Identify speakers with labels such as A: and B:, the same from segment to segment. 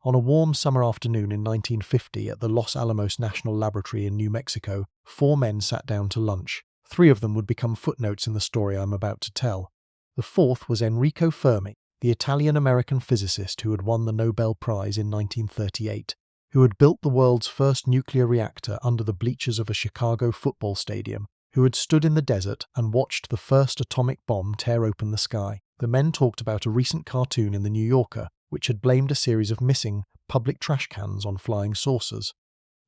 A: On a warm summer afternoon in 1950 at the Los Alamos National Laboratory in New Mexico, 4 men sat down to lunch. 3 of them would become footnotes in the story I'm about to tell. The 4th was Enrico Fermi, the Italian-American physicist who had won the Nobel Prize in 1938, who had built the world's first nuclear reactor under the bleachers of a Chicago football stadium, who had stood in the desert and watched the first atomic bomb tear open the sky. The men talked about a recent cartoon in The New Yorker, which had blamed a series of missing public trash cans on flying saucers.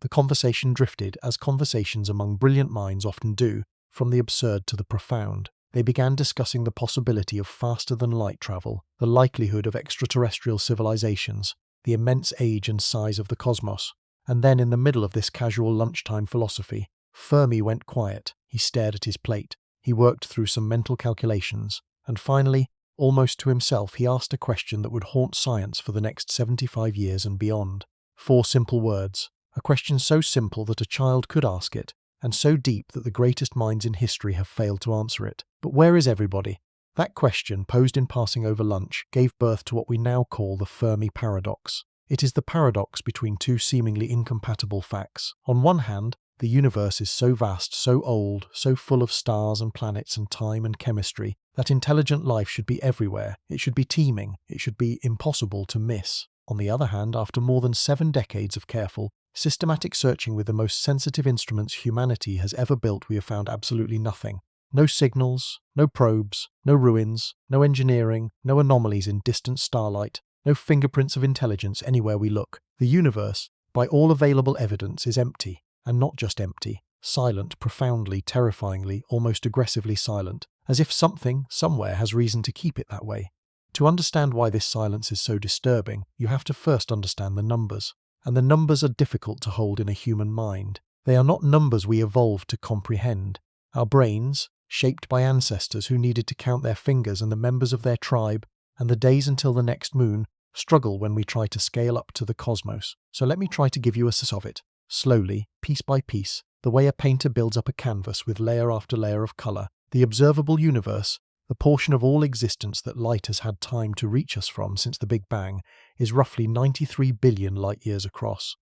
A: The conversation drifted, as conversations among brilliant minds often do, from the absurd to the profound. They began discussing the possibility of faster-than-light travel, the likelihood of extraterrestrial civilizations, the immense age and size of the cosmos. And then, in the middle of this casual lunchtime philosophy, Fermi went quiet. He stared at his plate. He worked through some mental calculations. And finally, almost to himself, he asked a question that would haunt science for the next 75 years and beyond. 4 simple words. A question so simple that a child could ask it, and so deep that the greatest minds in history have failed to answer it. But where is everybody? That question, posed in passing over lunch, gave birth to what we now call the Fermi Paradox. It is the paradox between 2 seemingly incompatible facts. On one hand, the universe is so vast, so old, so full of stars and planets and time and chemistry, that intelligent life should be everywhere. It should be teeming. It should be impossible to miss. On the other hand, after more than 7 decades of careful, systematic searching with the most sensitive instruments humanity has ever built, we have found absolutely nothing. No signals, no probes, no ruins, no engineering, no anomalies in distant starlight, no fingerprints of intelligence anywhere we look. The universe, by all available evidence, is empty. And not just empty, silent, profoundly, terrifyingly, almost aggressively silent, as if something, somewhere, has reason to keep it that way. To understand why this silence is so disturbing, you have to first understand the numbers. And the numbers are difficult to hold in a human mind. They are not numbers we evolved to comprehend. Our brains, shaped by ancestors who needed to count their fingers and the members of their tribe, and the days until the next moon, struggle when we try to scale up to the cosmos. So let me try to give you a sense of it. Slowly, piece by piece, the way a painter builds up a canvas with layer after layer of colour, the observable universe, the portion of all existence that light has had time to reach us from since the Big Bang, is roughly 93 billion light-years across.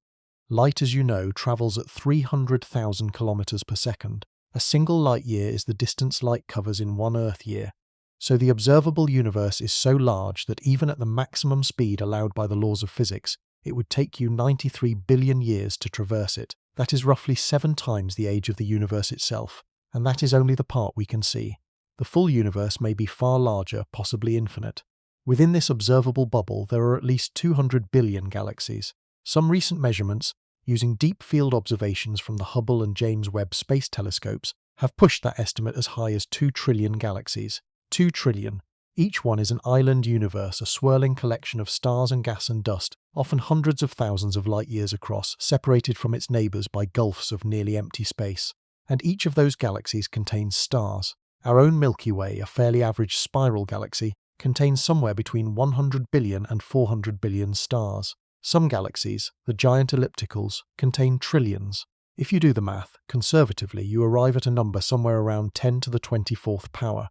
A: Light, as you know, travels at 300,000 kilometers per second. A single light-year is the distance light covers in 1 Earth year. So the observable universe is so large that even at the maximum speed allowed by the laws of physics, it would take you 93 billion years to traverse it. That is roughly 7 times the age of the universe itself, and that is only the part we can see. The full universe may be far larger, possibly infinite. Within this observable bubble, there are at least 200 billion galaxies. Some recent measurements, using deep field observations from the Hubble and James Webb Space Telescopes, have pushed that estimate as high as 2 trillion galaxies. 2 trillion. Each one is an island universe, a swirling collection of stars and gas and dust, often hundreds of thousands of light-years across, separated from its neighbours by gulfs of nearly empty space. And each of those galaxies contains stars. Our own Milky Way, a fairly average spiral galaxy, contains somewhere between 100 billion and 400 billion stars. Some galaxies, the giant ellipticals, contain trillions. If you do the math, conservatively, you arrive at a number somewhere around 10 to the 24th power.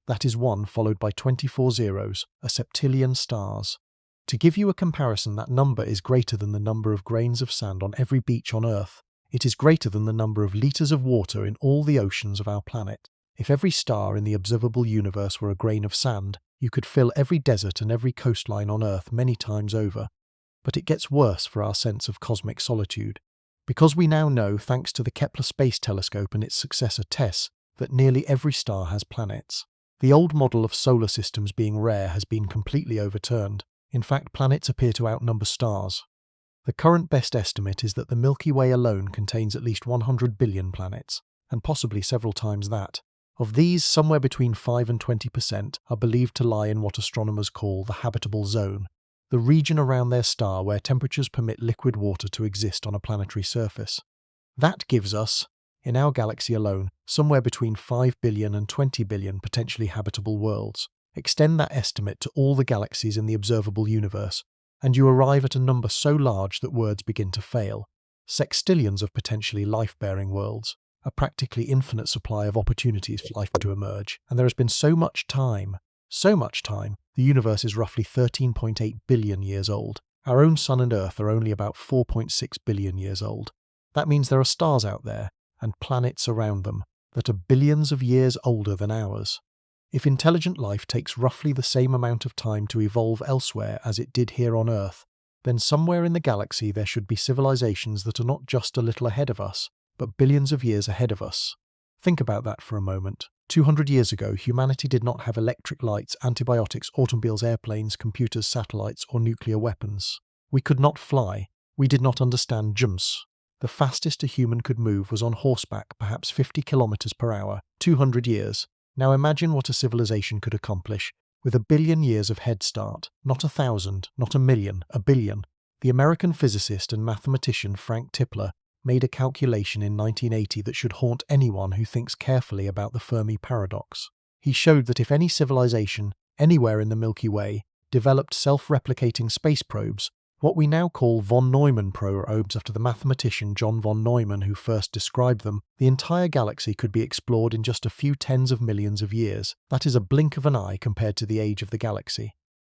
A: That is 1 followed by 24 zeros, a septillion stars. To give you a comparison, that number is greater than the number of grains of sand on every beach on Earth. It is greater than the number of litres of water in all the oceans of our planet. If every star in the observable universe were a grain of sand, you could fill every desert and every coastline on Earth many times over. But it gets worse for our sense of cosmic solitude. Because we now know, thanks to the Kepler Space Telescope and its successor TESS, that nearly every star has planets. The old model of solar systems being rare has been completely overturned. In fact, planets appear to outnumber stars. The current best estimate is that the Milky Way alone contains at least 100 billion planets, and possibly several times that. Of these, somewhere between 5 and 20% are believed to lie in what astronomers call the habitable zone, the region around their star where temperatures permit liquid water to exist on a planetary surface. That gives us, in our galaxy alone, somewhere between 5 billion and 20 billion potentially habitable worlds. Extend that estimate to all the galaxies in the observable universe, and you arrive at a number so large that words begin to fail. Sextillions of potentially life-bearing worlds, a practically infinite supply of opportunities for life to emerge, and there has been so much time. The universe is roughly 13.8 billion years old, Our own Sun and Earth are only about 4.6 billion years old. That means there are stars out there, and planets around them, that are billions of years older than ours. If intelligent life takes roughly the same amount of time to evolve elsewhere as it did here on Earth, then somewhere in the galaxy there should be civilizations that are not just a little ahead of us, but billions of years ahead of us. Think about that for a moment. 200 years ago, humanity did not have electric lights, antibiotics, automobiles, airplanes, computers, satellites, or nuclear weapons. We could not fly. We did not understand jumps. The fastest a human could move was on horseback, perhaps 50 kilometers per hour, 200 years. Now imagine what a civilization could accomplish with a billion years of head start, not 1,000, not 1,000,000, a billion. The American physicist and mathematician Frank Tipler made a calculation in 1980 that should haunt anyone who thinks carefully about the Fermi Paradox. He showed that if any civilization, anywhere in the Milky Way, developed self-replicating space probes, what we now call von Neumann probes after the mathematician John von Neumann who first described them, the entire galaxy could be explored in just a few tens of millions of years. That is a blink of an eye compared to the age of the galaxy.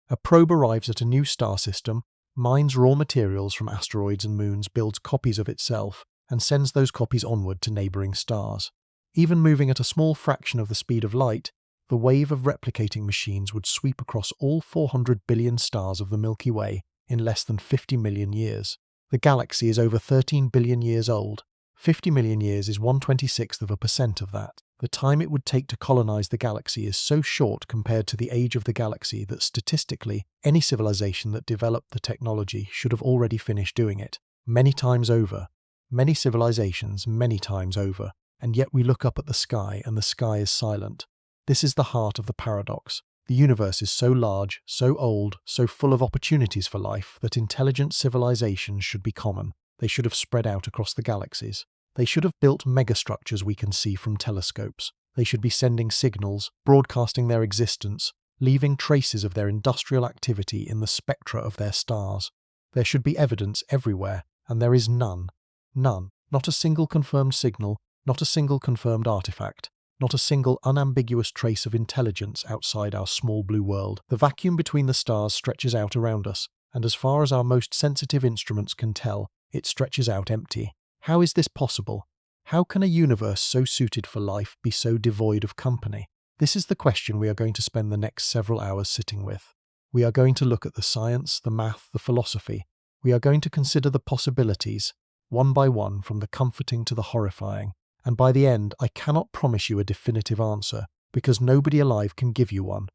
A: A probe arrives at a new star system, mines raw materials from asteroids and moons, builds copies of itself, and sends those copies onward to neighbouring stars. Even moving at a small fraction of the speed of light, the wave of replicating machines would sweep across all 400 billion stars of the Milky Way in less than 50 million years. The galaxy is over 13 billion years old. 50 million years is 1/26% of that. The time it would take to colonize the galaxy is so short compared to the age of the galaxy that statistically, any civilization that developed the technology should have already finished doing it. Many times over. Many civilizations, many times over. And yet we look up at the sky and the sky is silent. This is the heart of the paradox. The universe is so large, so old, so full of opportunities for life that intelligent civilizations should be common. They should have spread out across the galaxies. They should have built megastructures we can see from telescopes. They should be sending signals, broadcasting their existence, leaving traces of their industrial activity in the spectra of their stars. There should be evidence everywhere, and there is none. None. Not a single confirmed signal, not a single confirmed artifact. Not a single unambiguous trace of intelligence outside our small blue world. The vacuum between the stars stretches out around us, and as far as our most sensitive instruments can tell, it stretches out empty. How is this possible? How can a universe so suited for life be so devoid of company? This is the question we are going to spend the next several hours sitting with. We are going to look at the science, the math, the philosophy. We are going to consider the possibilities, one by one, from the comforting to the horrifying. And by the end, I cannot promise you a definitive answer, because nobody alive can give you one.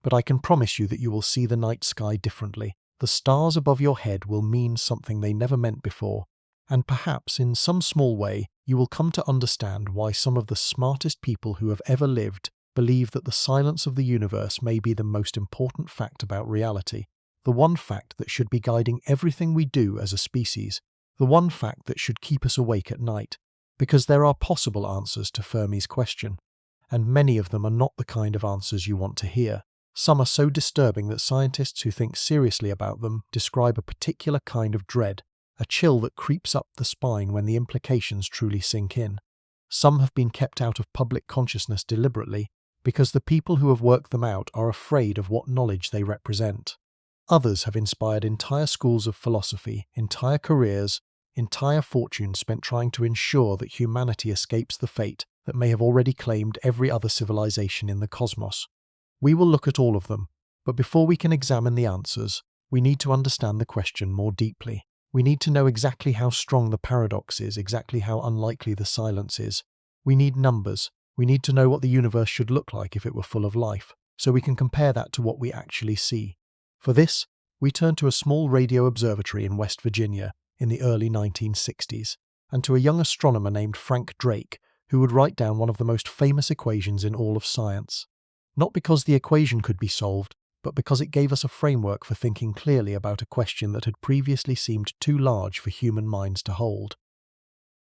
A: But I can promise you that you will see the night sky differently. The stars above your head will mean something they never meant before. And perhaps, in some small way, you will come to understand why some of the smartest people who have ever lived believe that the silence of the universe may be the most important fact about reality. The one fact that should be guiding everything we do as a species. The one fact that should keep us awake at night. Because there are possible answers to Fermi's question, and many of them are not the kind of answers you want to hear. Some are so disturbing that scientists who think seriously about them describe a particular kind of dread, a chill that creeps up the spine when the implications truly sink in. Some have been kept out of public consciousness deliberately because the people who have worked them out are afraid of what knowledge they represent. Others have inspired entire schools of philosophy, entire careers, entire fortunes spent trying to ensure that humanity escapes the fate that may have already claimed every other civilization in the cosmos. We will look at all of them, but before we can examine the answers, we need to understand the question more deeply. We need to know exactly how strong the paradox is, exactly how unlikely the silence is. We need numbers. We need to know what the universe should look like if it were full of life, so we can compare that to what we actually see. For this, we turn to a small radio observatory in West Virginia, in the early 1960s, and to a young astronomer named Frank Drake, who would write down one of the most famous equations in all of science. Not because the equation could be solved, but because it gave us a framework for thinking clearly about a question that had previously seemed too large for human minds to hold.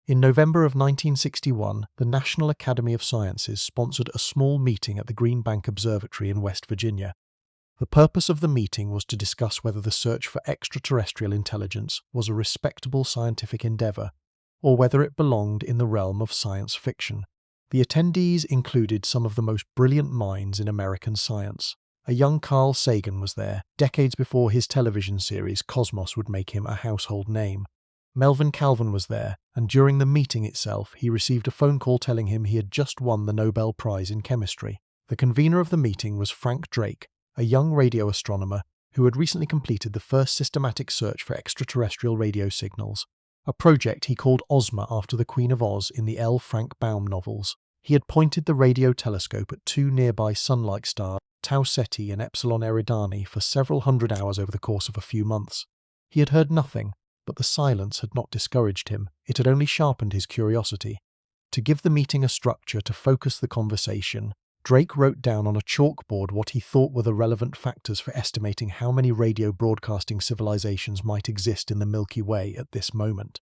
A: In November of 1961, the National Academy of Sciences sponsored a small meeting at the Green Bank Observatory in West Virginia. The purpose of the meeting was to discuss whether the search for extraterrestrial intelligence was a respectable scientific endeavour, or whether it belonged in the realm of science fiction. The attendees included some of the most brilliant minds in American science. A young Carl Sagan was there, decades before his television series Cosmos would make him a household name. Melvin Calvin was there, and during the meeting itself, he received a phone call telling him he had just won the Nobel Prize in Chemistry. The convener of the meeting was Frank Drake, a young radio astronomer who had recently completed the first systematic search for extraterrestrial radio signals, a project he called Ozma after the Queen of Oz in the L. Frank Baum novels. He had pointed the radio telescope at two nearby sun-like stars, Tau Ceti and Epsilon Eridani, for several hundred hours over the course of a few months. He had heard nothing, but the silence had not discouraged him. It had only sharpened his curiosity. To give the meeting a structure to focus the conversation, Drake wrote down on a chalkboard what he thought were the relevant factors for estimating how many radio broadcasting civilizations might exist in the Milky Way at this moment.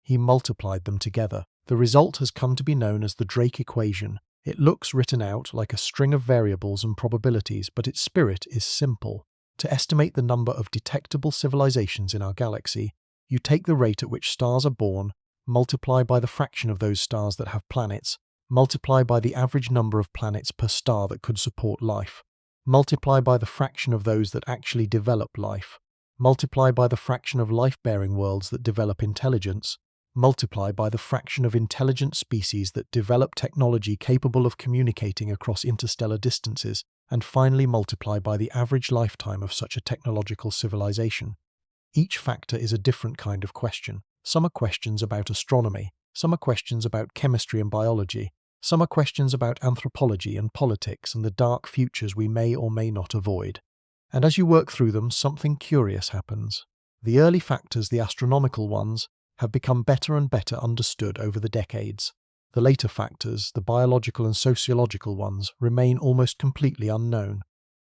A: He multiplied them together. The result has come to be known as the Drake equation. It looks written out like a string of variables and probabilities, but its spirit is simple. To estimate the number of detectable civilizations in our galaxy, you take the rate at which stars are born, multiply by the fraction of those stars that have planets, multiply by the average number of planets per star that could support life, multiply by the fraction of those that actually develop life, multiply by the fraction of life-bearing worlds that develop intelligence, multiply by the fraction of intelligent species that develop technology capable of communicating across interstellar distances, and finally multiply by the average lifetime of such a technological civilization. Each factor is a different kind of question. Some are questions about astronomy, some are questions about chemistry and biology, some are questions about anthropology and politics and the dark futures we may or may not avoid. And as you work through them, something curious happens. The early factors, the astronomical ones, have become better and better understood over the decades. The later factors, the biological and sociological ones, remain almost completely unknown.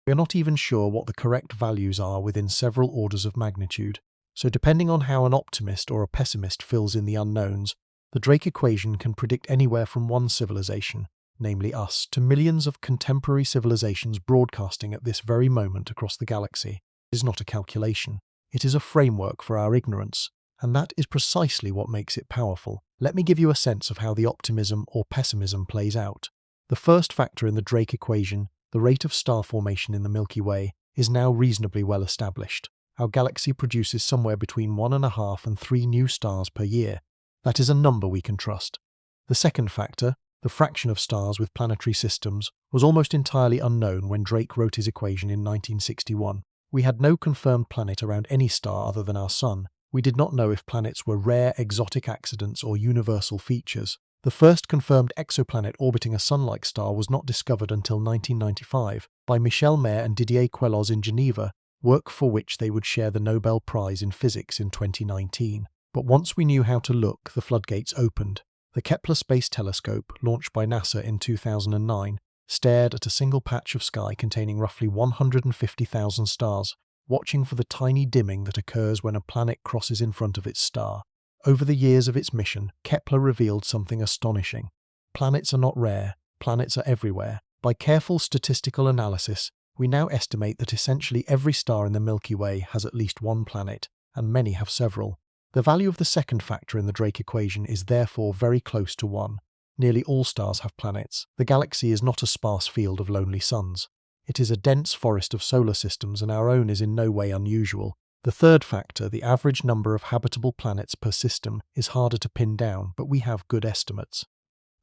A: We are not even sure what the correct values are within several orders of magnitude. So depending on how an optimist or a pessimist fills in the unknowns, the Drake equation can predict anywhere from one civilization, namely us, to millions of contemporary civilizations broadcasting at this very moment across the galaxy. It is not a calculation. It is a framework for our ignorance, and that is precisely what makes it powerful. Let me give you a sense of how the optimism or pessimism plays out. The first factor in the Drake equation, the rate of star formation in the Milky Way, is now reasonably well established. Our galaxy produces somewhere between 1.5 and 3 new stars per year. That is a number we can trust. The second factor, the fraction of stars with planetary systems, was almost entirely unknown when Drake wrote his equation in 1961. We had no confirmed planet around any star other than our Sun. We did not know if planets were rare, exotic accidents or universal features. The first confirmed exoplanet orbiting a Sun-like star was not discovered until 1995 by Michel Mayor and Didier Queloz in Geneva, work for which they would share the Nobel Prize in Physics in 2019. But once we knew how to look, the floodgates opened. The Kepler Space Telescope, launched by NASA in 2009, stared at a single patch of sky containing roughly 150,000 stars, watching for the tiny dimming that occurs when a planet crosses in front of its star. Over the years of its mission, Kepler revealed something astonishing. Planets are not rare, planets are everywhere. By careful statistical analysis, we now estimate that essentially every star in the Milky Way has at least one planet, and many have several. The value of the second factor in the Drake equation is therefore very close to 1. Nearly all stars have planets. The galaxy is not a sparse field of lonely suns. It is a dense forest of solar systems, and our own is in no way unusual. The third factor, the average number of habitable planets per system, is harder to pin down, but we have good estimates.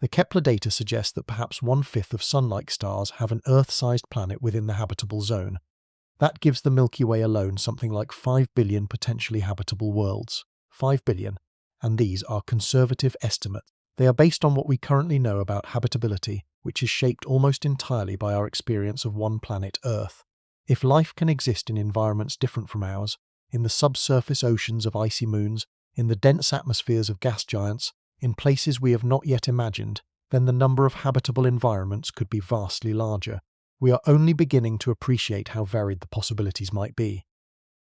A: The Kepler data suggests that perhaps 1/5 of Sun-like stars have an Earth-sized planet within the habitable zone. That gives the Milky Way alone something like 5 billion potentially habitable worlds. 5 billion. And these are conservative estimates. They are based on what we currently know about habitability, which is shaped almost entirely by our experience of one planet, Earth. If life can exist in environments different from ours, in the subsurface oceans of icy moons, in the dense atmospheres of gas giants, in places we have not yet imagined, then the number of habitable environments could be vastly larger. We are only beginning to appreciate how varied the possibilities might be.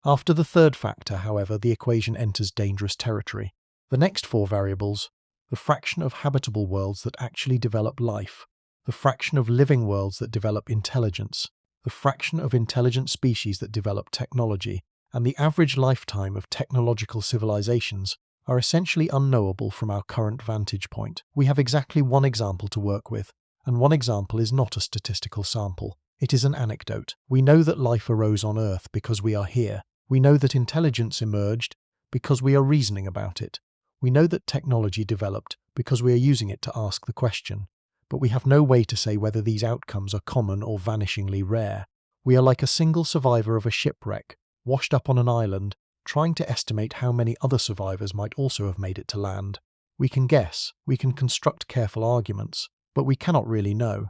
A: After the third factor, however, the equation enters dangerous territory. The next 4 variables, the fraction of habitable worlds that actually develop life, the fraction of living worlds that develop intelligence, the fraction of intelligent species that develop technology, and the average lifetime of technological civilizations are essentially unknowable from our current vantage point. We have exactly one example to work with, and one example is not a statistical sample. It is an anecdote. We know that life arose on Earth because we are here. We know that intelligence emerged because we are reasoning about it. We know that technology developed because we are using it to ask the question. But we have no way to say whether these outcomes are common or vanishingly rare. We are like a single survivor of a shipwreck, washed up on an island, trying to estimate how many other survivors might also have made it to land. We can guess, we can construct careful arguments, but we cannot really know.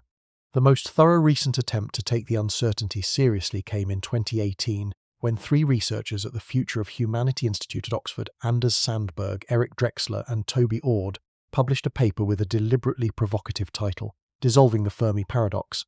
A: The most thorough recent attempt to take the uncertainty seriously came in 2018, when 3 researchers at the Future of Humanity Institute at Oxford, Anders Sandberg, Eric Drexler and Toby Ord, published a paper with a deliberately provocative title, Dissolving the Fermi Paradox.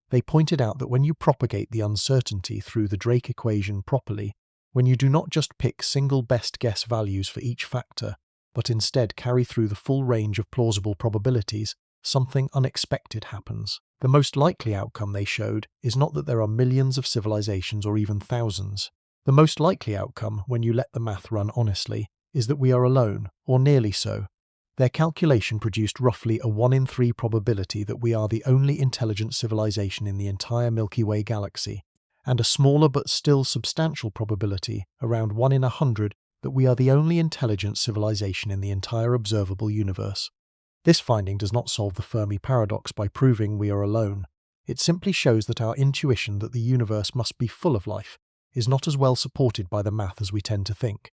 A: They pointed out that when you propagate the uncertainty through the Drake equation properly, when you do not just pick single best guess values for each factor, but instead carry through the full range of plausible probabilities, something unexpected happens. The most likely outcome, they showed, is not that there are millions of civilizations or even thousands. The most likely outcome, when you let the math run honestly, is that we are alone, or nearly so. Their calculation produced roughly a 1 in 3 probability that we are the only intelligent civilization in the entire Milky Way galaxy, and a smaller but still substantial probability, around 1 in 100, that we are the only intelligent civilization in the entire observable universe. This finding does not solve the Fermi paradox by proving we are alone. It simply shows that our intuition that the universe must be full of life is not as well supported by the math as we tend to think.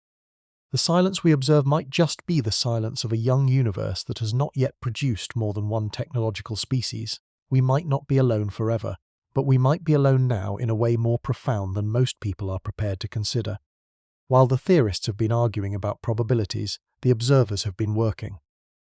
A: The silence we observe might just be the silence of a young universe that has not yet produced more than one technological species. We might not be alone forever, but we might be alone now in a way more profound than most people are prepared to consider. While the theorists have been arguing about probabilities, the observers have been working.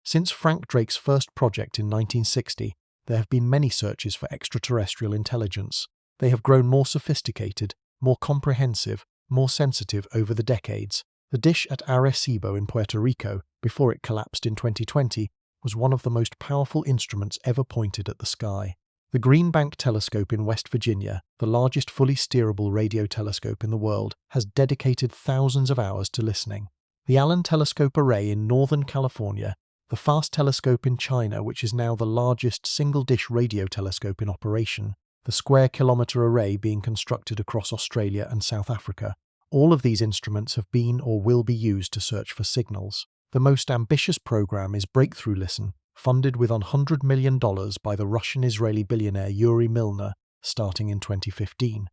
A: Since Frank Drake's first project in 1960, there have been many searches for extraterrestrial intelligence. They have grown more sophisticated, more comprehensive, more sensitive over the decades. The dish at Arecibo in Puerto Rico, before it collapsed in 2020, was one of the most powerful instruments ever pointed at the sky. The Green Bank Telescope in West Virginia, the largest fully steerable radio telescope in the world, has dedicated thousands of hours to listening. The Allen Telescope Array in Northern California, the FAST telescope in China, which is now the largest single-dish radio telescope in operation, the Square Kilometre Array being constructed across Australia and South Africa. All of these instruments have been or will be used to search for signals. The most ambitious program is Breakthrough Listen, funded with $100 million by the Russian-Israeli billionaire Yuri Milner, starting in 2015.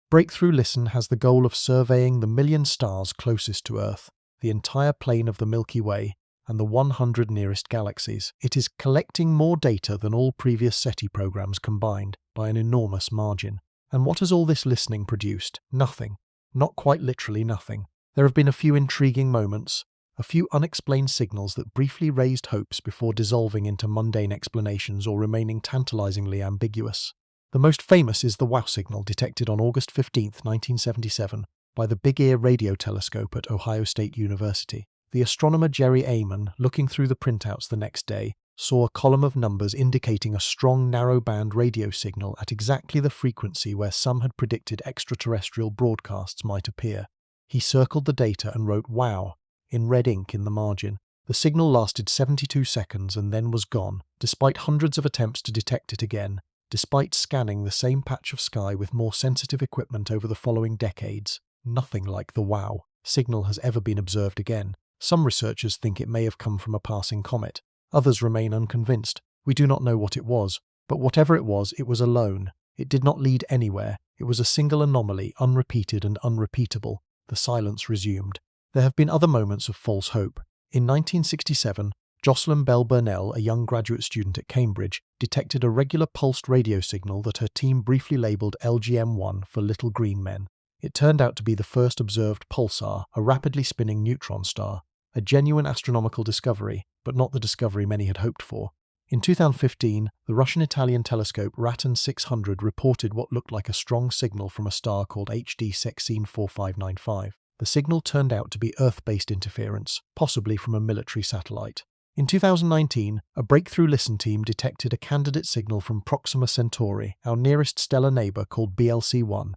A: Breakthrough Listen has the goal of surveying the million stars closest to Earth, the entire plane of the Milky Way, and the 100 nearest galaxies. It is collecting more data than all previous SETI programs combined, by an enormous margin. And what has all this listening produced? Nothing. Not quite literally nothing. There have been a few intriguing moments, a few unexplained signals that briefly raised hopes before dissolving into mundane explanations or remaining tantalizingly ambiguous. The most famous is the WOW signal detected on August 15, 1977, by the Big Ear radio telescope at Ohio State University. The astronomer Jerry Amon, looking through the printouts the next day, saw a column of numbers indicating a strong narrow-band radio signal at exactly the frequency where some had predicted extraterrestrial broadcasts might appear. He circled the data and wrote "WOW" in red ink in the margin. The signal lasted 72 seconds and then was gone, despite hundreds of attempts to detect it again, despite scanning the same patch of sky with more sensitive equipment over the following decades. Nothing like the WOW signal has ever been observed again. Some researchers think it may have come from a passing comet. Others remain unconvinced. We do not know what it was, but whatever it was alone. It did not lead anywhere. It was a single anomaly, unrepeated and unrepeatable. The silence resumed. There have been other moments of false hope. In 1967, Jocelyn Bell Burnell, a young graduate student at Cambridge, detected a regular pulsed radio signal that her team briefly labelled LGM-1 for Little Green Men. It turned out to be the first observed pulsar, a rapidly spinning neutron star. A genuine astronomical discovery, but not the discovery many had hoped for. In 2015, the Russian-Italian telescope Raton 600 reported what looked like a strong signal from a star called HD Sexine 4595. The signal turned out to be Earth-based interference, possibly from a military satellite. In 2019, a Breakthrough Listen team detected a candidate signal from Proxima Centauri, our nearest stellar neighbour, called BLC-1.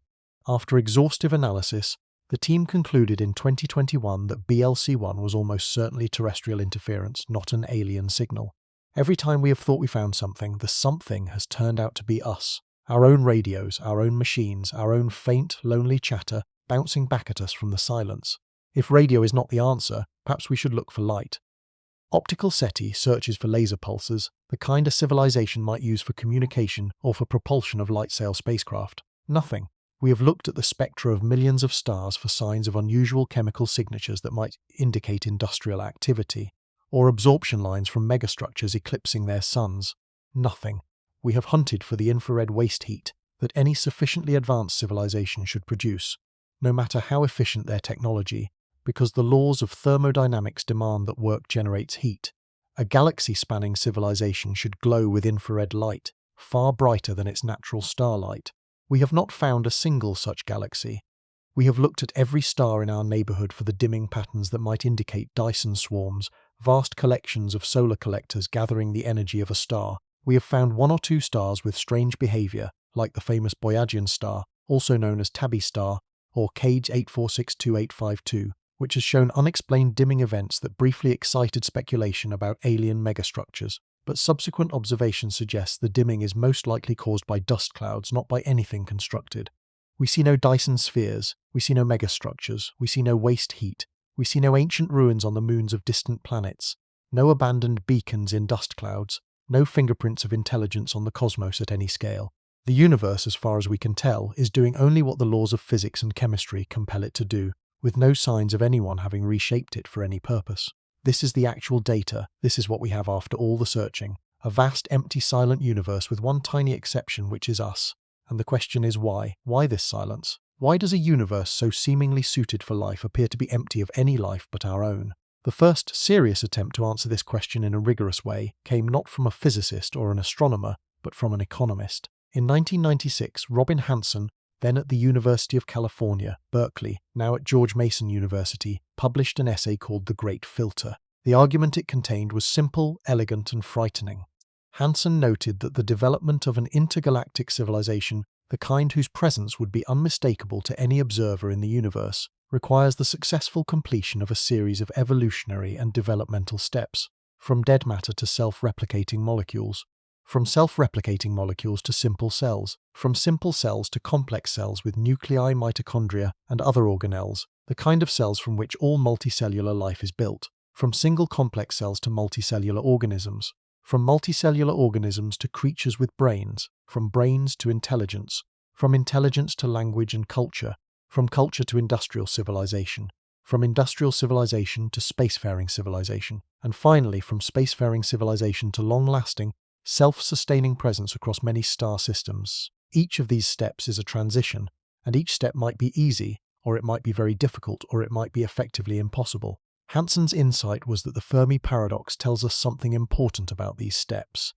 A: After exhaustive analysis, the team concluded in 2021 that BLC-1 was almost certainly terrestrial interference, not an alien signal. Every time we have thought we found something, the something has turned out to be us. Our own radios, our own machines, our own faint, lonely chatter bouncing back at us from the silence. If radio is not the answer, perhaps we should look for light. Optical SETI searches for laser pulsars, the kind a civilization might use for communication or for propulsion of light-sail spacecraft. Nothing. We have looked at the spectra of millions of stars for signs of unusual chemical signatures that might indicate industrial activity, or absorption lines from megastructures eclipsing their suns. Nothing. We have hunted for the infrared waste heat that any sufficiently advanced civilization should produce, no matter how efficient their technology, because the laws of thermodynamics demand that work generates heat. A galaxy-spanning civilization should glow with infrared light, far brighter than its natural starlight. We have not found a single such galaxy. We have looked at every star in our neighborhood for the dimming patterns that might indicate Dyson swarms, vast collections of solar collectors gathering the energy of a star. We have found one or two stars with strange behavior, like the famous Boyajian star, also known as Tabby star, or Cage 8462852, which has shown unexplained dimming events that briefly excited speculation about alien megastructures. But subsequent observation suggests the dimming is most likely caused by dust clouds, not by anything constructed. We see no Dyson spheres, we see no megastructures, we see no waste heat, we see no ancient ruins on the moons of distant planets, no abandoned beacons in dust clouds, no fingerprints of intelligence on the cosmos at any scale. The universe, as far as we can tell, is doing only what the laws of physics and chemistry compel it to do, with no signs of anyone having reshaped it for any purpose. This is the actual data, this is what we have after all the searching. A vast, empty, silent universe with one tiny exception, which is us. And the question is why? Why this silence? Why does a universe so seemingly suited for life appear to be empty of any life but our own? The first serious attempt to answer this question in a rigorous way came not from a physicist or an astronomer, but from an economist. In 1996, Robin Hanson, then at the University of California, Berkeley, now at George Mason University, published an essay called The Great Filter. The argument it contained was simple, elegant, and frightening. Hanson noted that the development of an intergalactic civilization, the kind whose presence would be unmistakable to any observer in the universe, requires the successful completion of a series of evolutionary and developmental steps, from dead matter to self-replicating molecules, from self-replicating molecules to simple cells, from simple cells to complex cells with nuclei, mitochondria, and other organelles, the kind of cells from which all multicellular life is built, from single complex cells to multicellular organisms, from multicellular organisms to creatures with brains, from brains to intelligence, from intelligence to language and culture, from culture to industrial civilization, from industrial civilization to spacefaring civilization, and finally from spacefaring civilization to long-lasting, self-sustaining presence across many star systems. Each of these steps is a transition, and each step might be easy, or it might be very difficult, or it might be effectively impossible. Hanson's insight was that the Fermi Paradox tells us something important about these steps.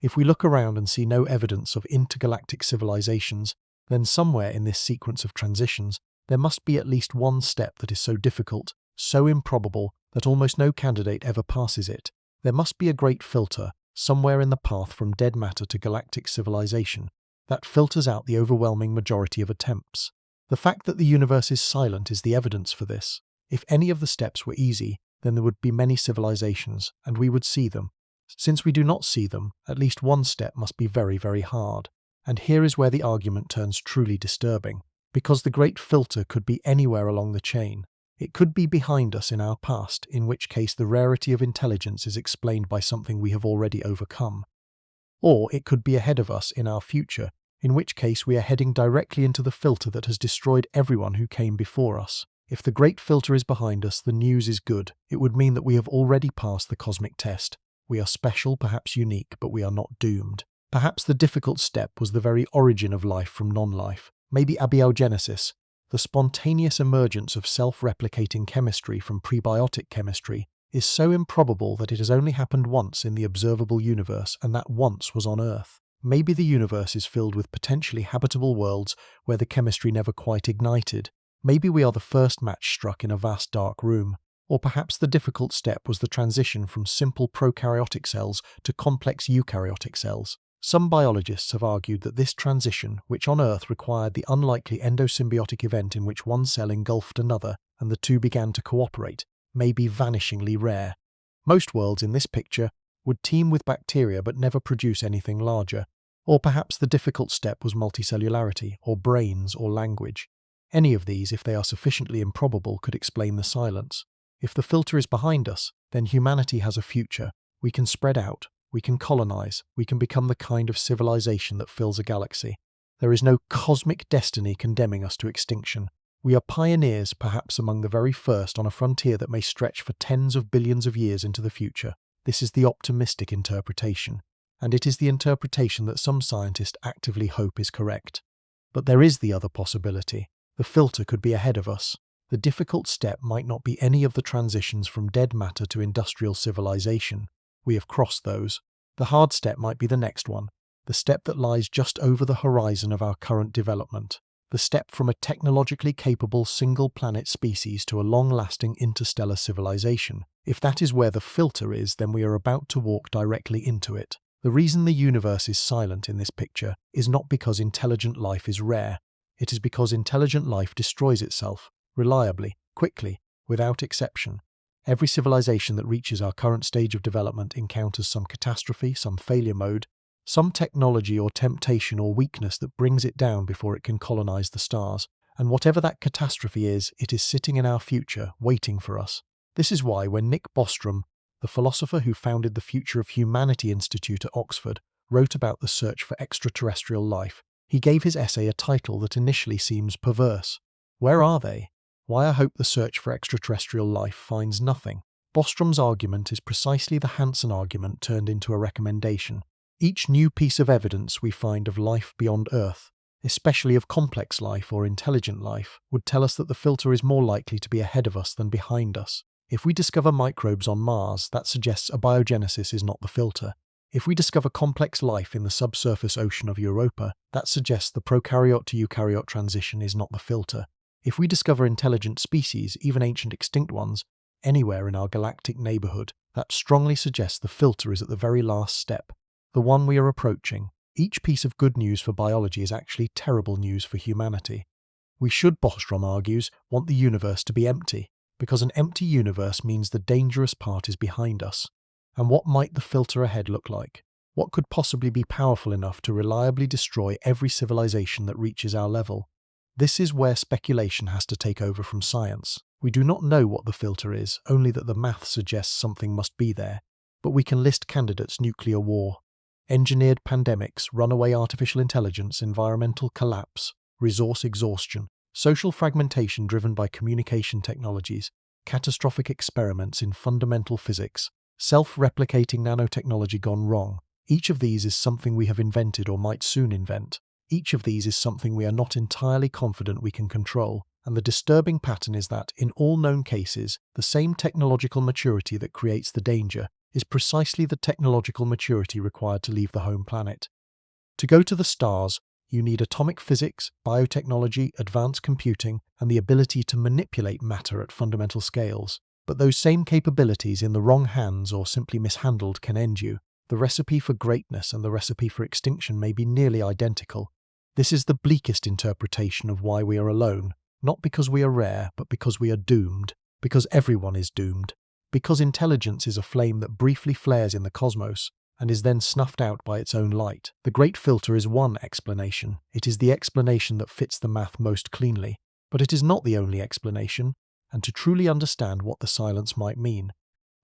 A: If we look around and see no evidence of intergalactic civilizations, then somewhere in this sequence of transitions, there must be at least one step that is so difficult, so improbable, that almost no candidate ever passes it. There must be a great filter, somewhere in the path from dead matter to galactic civilization, that filters out the overwhelming majority of attempts. The fact that the universe is silent is the evidence for this. If any of the steps were easy, then there would be many civilizations, and we would see them. Since we do not see them, at least one step must be very, very hard. And here is where the argument turns truly disturbing, because the great filter could be anywhere along the chain. It could be behind us in our past, in which case the rarity of intelligence is explained by something we have already overcome. Or it could be ahead of us in our future, in which case we are heading directly into the filter that has destroyed everyone who came before us. If the great filter is behind us, the news is good. It would mean that we have already passed the cosmic test. We are special, perhaps unique, but we are not doomed. Perhaps the difficult step was the very origin of life from non-life. Maybe abiogenesis, the spontaneous emergence of self-replicating chemistry from prebiotic chemistry, is so improbable that it has only happened once in the observable universe, and that once was on Earth. Maybe the universe is filled with potentially habitable worlds where the chemistry never quite ignited. Maybe we are the first match struck in a vast dark room. Or perhaps the difficult step was the transition from simple prokaryotic cells to complex eukaryotic cells. Some biologists have argued that this transition, which on Earth required the unlikely endosymbiotic event in which one cell engulfed another and the two began to cooperate, may be vanishingly rare. Most worlds in this picture would teem with bacteria but never produce anything larger. Or perhaps the difficult step was multicellularity, or brains, or language. Any of these, if they are sufficiently improbable, could explain the silence. If the filter is behind us, then humanity has a future. We can spread out, we can colonize, we can become the kind of civilization that fills a galaxy. There is no cosmic destiny condemning us to extinction. We are pioneers, perhaps among the very first, on a frontier that may stretch for tens of billions of years into the future. This is the optimistic interpretation, and it is the interpretation that some scientists actively hope is correct. But there is the other possibility. The filter could be ahead of us. The difficult step might not be any of the transitions from dead matter to industrial civilization. We have crossed those. The hard step might be the next one, the step that lies just over the horizon of our current development. The step from a technologically capable single-planet species to a long-lasting interstellar civilization. If that is where the filter is, then we are about to walk directly into it. The reason the universe is silent in this picture is not because intelligent life is rare. It is because intelligent life destroys itself, reliably, quickly, without exception. Every civilization that reaches our current stage of development encounters some catastrophe, some failure mode, some technology or temptation or weakness that brings it down before it can colonize the stars. And whatever that catastrophe is, it is sitting in our future, waiting for us. This is why when Nick Bostrom, the philosopher who founded the Future of Humanity Institute at Oxford, wrote about the search for extraterrestrial life, he gave his essay a title that initially seems perverse. Where are they? Why I hope the search for extraterrestrial life finds nothing. Bostrom's argument is precisely the Hansen argument turned into a recommendation. Each new piece of evidence we find of life beyond Earth, especially of complex life or intelligent life, would tell us that the filter is more likely to be ahead of us than behind us. If we discover microbes on Mars, that suggests abiogenesis is not the filter. If we discover complex life in the subsurface ocean of Europa, that suggests the prokaryote to eukaryote transition is not the filter. If we discover intelligent species, even ancient extinct ones, anywhere in our galactic neighborhood, that strongly suggests the filter is at the very last step, the one we are approaching. Each piece of good news for biology is actually terrible news for humanity. We should, Bostrom argues, want the universe to be empty, because an empty universe means the dangerous part is behind us. And what might the filter ahead look like? What could possibly be powerful enough to reliably destroy every civilization that reaches our level? This is where speculation has to take over from science. We do not know what the filter is, only that the math suggests something must be there. But we can list candidates: nuclear war, engineered pandemics, runaway artificial intelligence, environmental collapse, resource exhaustion, social fragmentation driven by communication technologies, catastrophic experiments in fundamental physics, self-replicating nanotechnology gone wrong. Each of these is something we have invented or might soon invent. Each of these is something we are not entirely confident we can control. And the disturbing pattern is that, in all known cases, the same technological maturity that creates the danger is precisely the technological maturity required to leave the home planet. To go to the stars, you need atomic physics, biotechnology, advanced computing, and the ability to manipulate matter at fundamental scales. But those same capabilities in the wrong hands or simply mishandled can end you. The recipe for greatness and the recipe for extinction may be nearly identical. This is the bleakest interpretation of why we are alone, not because we are rare, but because we are doomed, because everyone is doomed, because intelligence is a flame that briefly flares in the cosmos and is then snuffed out by its own light. The great filter is one explanation. It is the explanation that fits the math most cleanly, but it is not the only explanation, and to truly understand what the silence might mean,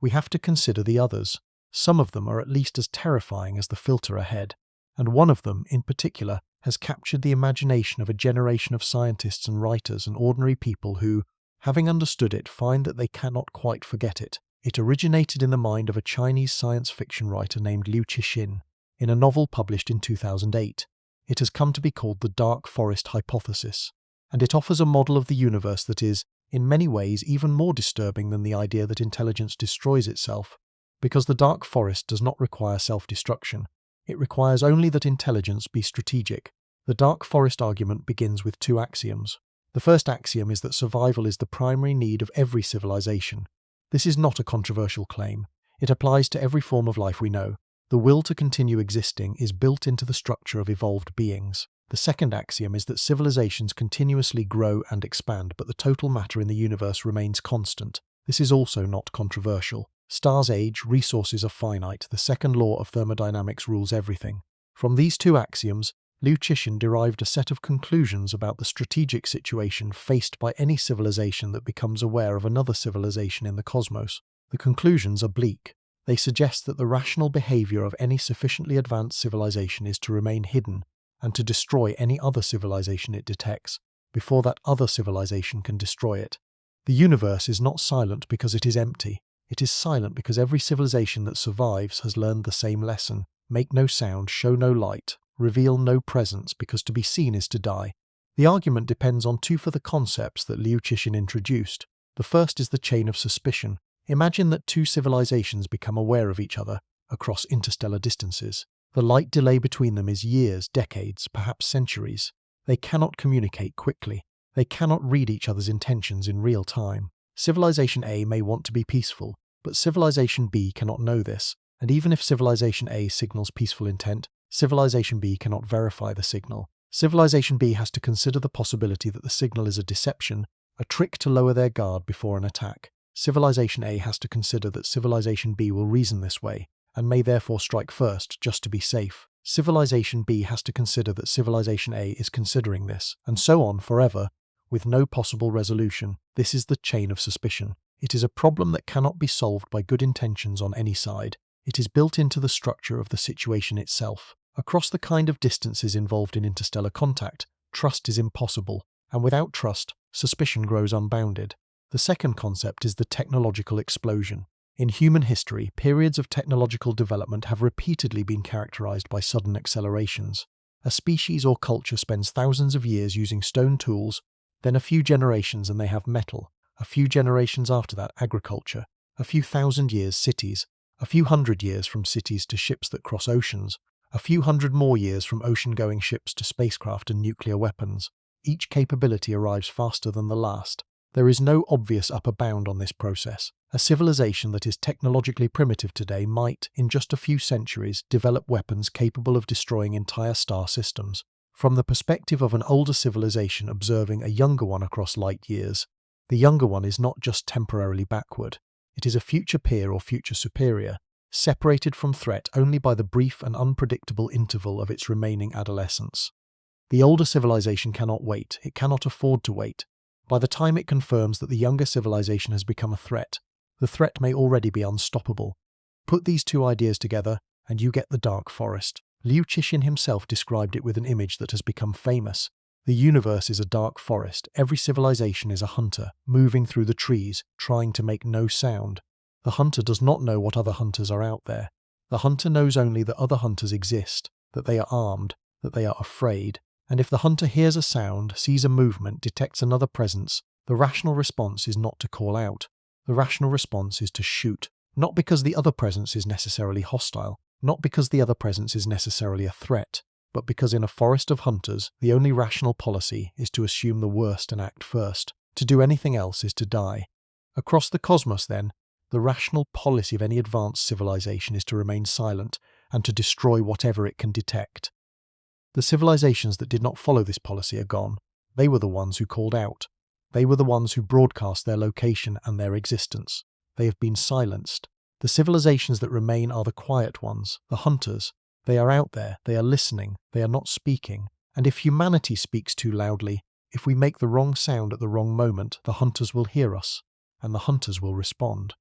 A: we have to consider the others. Some of them are at least as terrifying as the filter ahead, and one of them, in particular, has captured the imagination of a generation of scientists and writers and ordinary people who, having understood it, find that they cannot quite forget it. It originated in the mind of a Chinese science fiction writer named Liu Cixin, in a novel published in 2008. It has come to be called the Dark Forest Hypothesis, and it offers a model of the universe that is, in many ways, even more disturbing than the idea that intelligence destroys itself, because the dark forest does not require self-destruction. It requires only that intelligence be strategic. The dark forest argument begins with two axioms. The first axiom is that survival is the primary need of every civilization. This is not a controversial claim. It applies to every form of life we know. The will to continue existing is built into the structure of evolved beings. The second axiom is that civilizations continuously grow and expand, but the total matter in the universe remains constant. This is also not controversial. Stars age, resources are finite. The second law of thermodynamics rules everything. From these two axioms, Liu Cixin derived a set of conclusions about the strategic situation faced by any civilization that becomes aware of another civilization in the cosmos. The conclusions are bleak. They suggest that the rational behavior of any sufficiently advanced civilization is to remain hidden and to destroy any other civilization it detects before that other civilization can destroy it. The universe is not silent because it is empty. It is silent because every civilization that survives has learned the same lesson. Make no sound, show no light, reveal no presence, because to be seen is to die. The argument depends on two further concepts that Liu Cixin introduced. The first is the chain of suspicion. Imagine that two civilizations become aware of each other across interstellar distances. The light delay between them is years, decades, perhaps centuries. They cannot communicate quickly. They cannot read each other's intentions in real time. Civilization A may want to be peaceful, but Civilization B cannot know this, and even if Civilization A signals peaceful intent, Civilization B cannot verify the signal. Civilization B has to consider the possibility that the signal is a deception, a trick to lower their guard before an attack. Civilization A has to consider that Civilization B will reason this way, and may therefore strike first just to be safe. Civilization B has to consider that Civilization A is considering this, and so on forever, with no possible resolution. This is the chain of suspicion. It is a problem that cannot be solved by good intentions on any side. It is built into the structure of the situation itself. Across the kind of distances involved in interstellar contact, trust is impossible, and without trust, suspicion grows unbounded. The second concept is the technological explosion. In human history, periods of technological development have repeatedly been characterized by sudden accelerations. A species or culture spends thousands of years using stone tools, then a few generations and they have metal, a few generations after that agriculture, a few thousand years cities, a few hundred years from cities to ships that cross oceans, a few hundred more years from ocean-going ships to spacecraft and nuclear weapons. Each capability arrives faster than the last. There is no obvious upper bound on this process. A civilization that is technologically primitive today might, in just a few centuries, develop weapons capable of destroying entire star systems. From the perspective of an older civilization observing a younger one across light years, the younger one is not just temporarily backward. It is a future peer or future superior, separated from threat only by the brief and unpredictable interval of its remaining adolescence. The older civilization cannot wait. It cannot afford to wait. By the time it confirms that the younger civilization has become a threat, the threat may already be unstoppable. Put these two ideas together, and you get the dark forest. Liu Cixin himself described it with an image that has become famous. The universe is a dark forest. Every civilization is a hunter, moving through the trees, trying to make no sound. The hunter does not know what other hunters are out there. The hunter knows only that other hunters exist, that they are armed, that they are afraid. And if the hunter hears a sound, sees a movement, detects another presence, the rational response is not to call out. The rational response is to shoot, not because the other presence is necessarily hostile, not because the other presence is necessarily a threat, but because in a forest of hunters, the only rational policy is to assume the worst and act first. To do anything else is to die. Across the cosmos, then, the rational policy of any advanced civilization is to remain silent and to destroy whatever it can detect. The civilizations that did not follow this policy are gone. They were the ones who called out. They were the ones who broadcast their location and their existence. They have been silenced. The civilizations that remain are the quiet ones, the hunters. They are out there, they are listening, they are not speaking. And if humanity speaks too loudly, if we make the wrong sound at the wrong moment, the hunters will hear us, and the hunters will respond.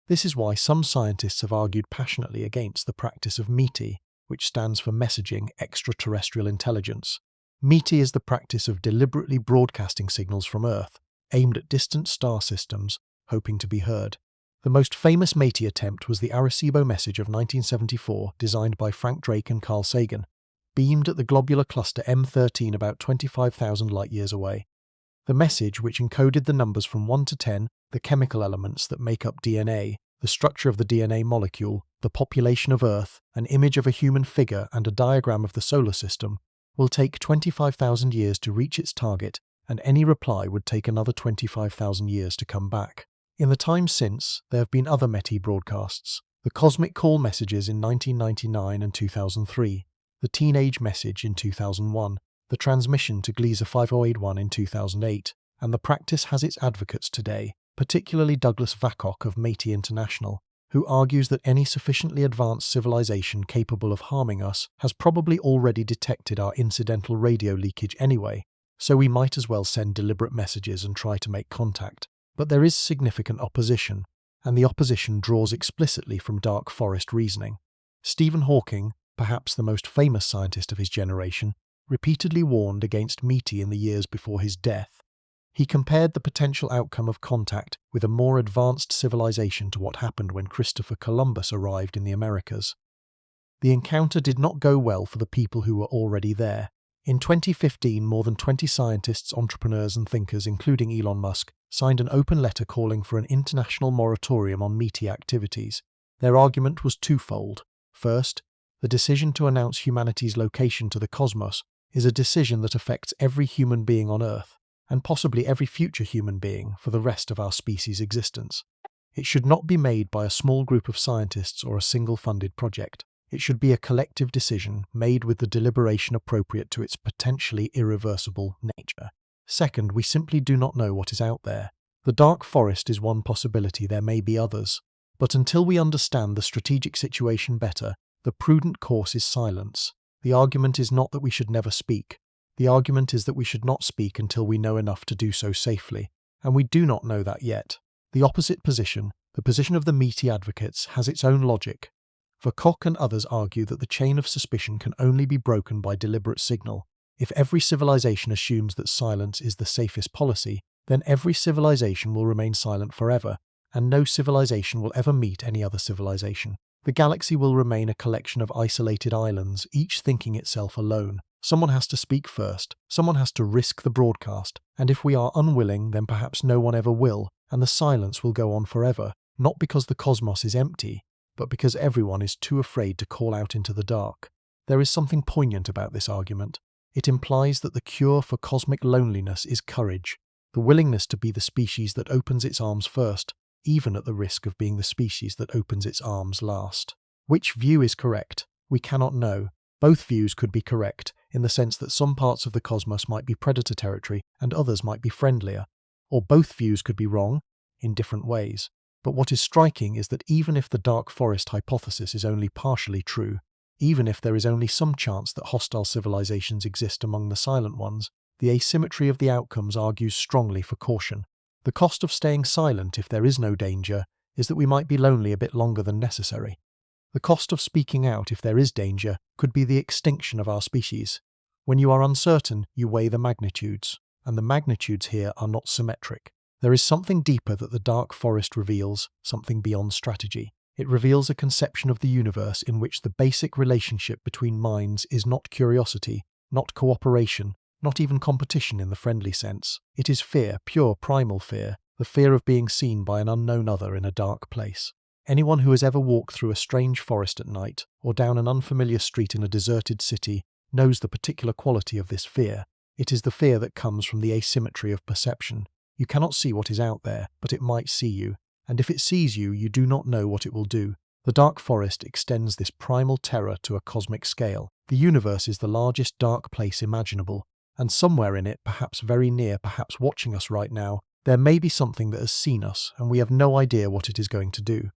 A: This is why some scientists have argued passionately against the practice of METI, which stands for Messaging Extraterrestrial Intelligence. METI is the practice of deliberately broadcasting signals from Earth, aimed at distant star systems, hoping to be heard. The most famous METI attempt was the Arecibo message of 1974, designed by Frank Drake and Carl Sagan, beamed at the globular cluster M13 about 25,000 light-years away. The message, which encoded the numbers from 1 to 10, the chemical elements that make up DNA, the structure of the DNA molecule, the population of Earth, an image of a human figure and a diagram of the solar system, will take 25,000 years to reach its target, and any reply would take another 25,000 years to come back. In the time since, there have been other METI broadcasts. The Cosmic Call messages in 1999 and 2003, the Teenage Message in 2001, the transmission to Gliese 5081 in 2008, and the practice has its advocates today, particularly Douglas Vacock of METI International. who argues that any sufficiently advanced civilization capable of harming us has probably already detected our incidental radio leakage anyway, so we might as well send deliberate messages and try to make contact. But there is significant opposition, and the opposition draws explicitly from dark forest reasoning. Stephen Hawking, perhaps the most famous scientist of his generation, repeatedly warned against METI in the years before his death. He compared the potential outcome of contact with a more advanced civilization to what happened when Christopher Columbus arrived in the Americas. The encounter did not go well for the people who were already there. In 2015, more than 20 scientists, entrepreneurs and thinkers, including Elon Musk, signed an open letter calling for an international moratorium on METI activities. Their argument was twofold. First, the decision to announce humanity's location to the cosmos is a decision that affects every human being on Earth, and possibly every future human being for the rest of our species' existence. It should not be made by a small group of scientists or a single funded project. It should be a collective decision made with the deliberation appropriate to its potentially irreversible nature. Second, we simply do not know what is out there. The dark forest is one possibility, there may be others. But until we understand the strategic situation better, the prudent course is silence. The argument is not that we should never speak. The argument is that we should not speak until we know enough to do so safely, and we do not know that yet. The opposite position, the position of the METI advocates, has its own logic. For Koch and others argue that the chain of suspicion can only be broken by deliberate signal. If every civilization assumes that silence is the safest policy, then every civilization will remain silent forever, and no civilization will ever meet any other civilization. The galaxy will remain a collection of isolated islands, each thinking itself alone. Someone has to speak first, someone has to risk the broadcast, and if we are unwilling, then perhaps no one ever will, and the silence will go on forever, not because the cosmos is empty, but because everyone is too afraid to call out into the dark. There is something poignant about this argument. It implies that the cure for cosmic loneliness is courage, the willingness to be the species that opens its arms first, even at the risk of being the species that opens its arms last. Which view is correct? We cannot know. Both views could be correct, in the sense that some parts of the cosmos might be predator territory and others might be friendlier. Or both views could be wrong, in different ways. But what is striking is that even if the dark forest hypothesis is only partially true, even if there is only some chance that hostile civilizations exist among the silent ones, the asymmetry of the outcomes argues strongly for caution. The cost of staying silent if there is no danger is that we might be lonely a bit longer than necessary. The cost of speaking out if there is danger could be the extinction of our species. When you are uncertain, you weigh the magnitudes, and the magnitudes here are not symmetric. There is something deeper that the dark forest reveals, something beyond strategy. It reveals a conception of the universe in which the basic relationship between minds is not curiosity, not cooperation, not even competition in the friendly sense. It is fear, pure primal fear, the fear of being seen by an unknown other in a dark place. Anyone who has ever walked through a strange forest at night, or down an unfamiliar street in a deserted city, knows the particular quality of this fear. It is the fear that comes from the asymmetry of perception. You cannot see what is out there, but it might see you, and if it sees you, you do not know what it will do. The dark forest extends this primal terror to a cosmic scale. The universe is the largest dark place imaginable, and somewhere in it, perhaps very near, perhaps watching us right now, there may be something that has seen us, and we have no idea what it is going to do.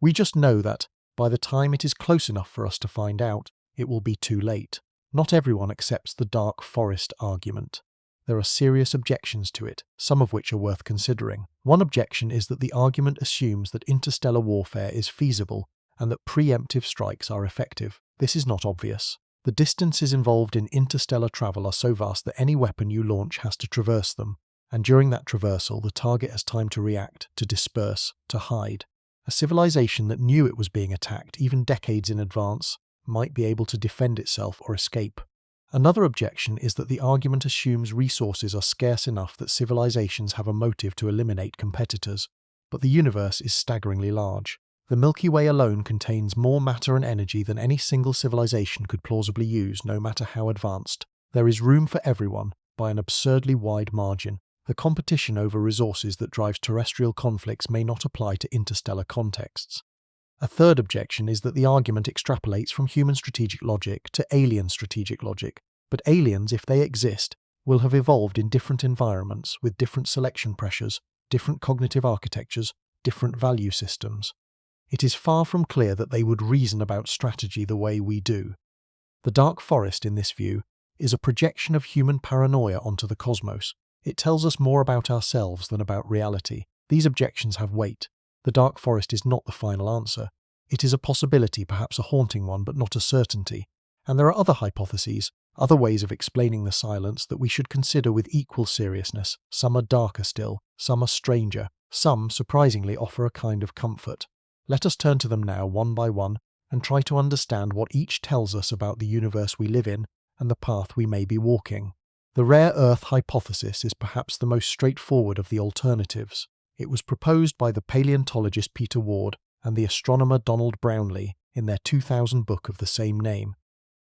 A: We just know that, by the time it is close enough for us to find out, it will be too late. Not everyone accepts the dark forest argument. There are serious objections to it, some of which are worth considering. One objection is that the argument assumes that interstellar warfare is feasible and that preemptive strikes are effective. This is not obvious. The distances involved in interstellar travel are so vast that any weapon you launch has to traverse them, and during that traversal, the target has time to react, to disperse, to hide. A civilization that knew it was being attacked, even decades in advance, might be able to defend itself or escape. Another objection is that the argument assumes resources are scarce enough that civilizations have a motive to eliminate competitors, but the universe is staggeringly large. The Milky Way alone contains more matter and energy than any single civilization could plausibly use, no matter how advanced. There is room for everyone, by an absurdly wide margin. The competition over resources that drives terrestrial conflicts may not apply to interstellar contexts. A third objection is that the argument extrapolates from human strategic logic to alien strategic logic, but aliens, if they exist, will have evolved in different environments with different selection pressures, different cognitive architectures, different value systems. it is far from clear that they would reason about strategy the way we do. The dark forest, in this view, is a projection of human paranoia onto the cosmos. It tells us more about ourselves than about reality. These objections have weight. The dark forest is not the final answer. It is a possibility, perhaps a haunting one, but not a certainty. And there are other hypotheses, other ways of explaining the silence that we should consider with equal seriousness. Some are darker still, some are stranger, some, surprisingly, offer a kind of comfort. Let us turn to them now, one by one, and try to understand what each tells us about the universe we live in and the path we may be walking. The rare Earth hypothesis is perhaps the most straightforward of the alternatives. It was proposed by the paleontologist Peter Ward and the astronomer Donald Brownlee in their 2000 book of the same name.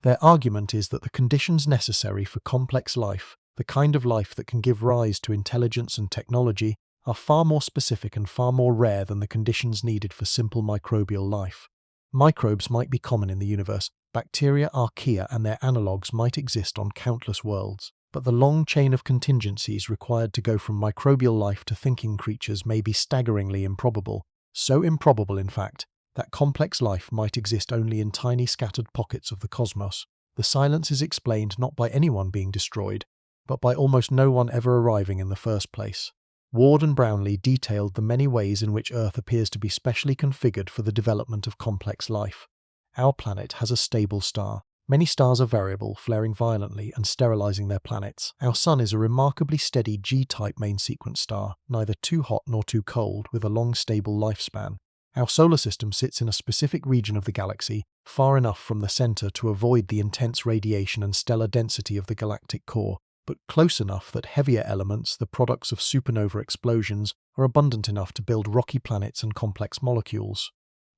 A: Their argument is that the conditions necessary for complex life, the kind of life that can give rise to intelligence and technology, are far more specific and far more rare than the conditions needed for simple microbial life. Microbes might be common in the universe, bacteria, archaea, and their analogues might exist on countless worlds. But the long chain of contingencies required to go from microbial life to thinking creatures may be staggeringly improbable. So improbable, in fact, that complex life might exist only in tiny scattered pockets of the cosmos. The silence is explained not by anyone being destroyed, but by almost no one ever arriving in the first place. Ward and Brownlee detailed the many ways in which Earth appears to be specially configured for the development of complex life. Our planet has a stable star. Many stars are variable, flaring violently and sterilizing their planets. Our Sun is a remarkably steady G-type main sequence star, neither too hot nor too cold, with a long stable lifespan. Our solar system sits in a specific region of the galaxy, far enough from the center to avoid the intense radiation and stellar density of the galactic core, but close enough that heavier elements, the products of supernova explosions, are abundant enough to build rocky planets and complex molecules.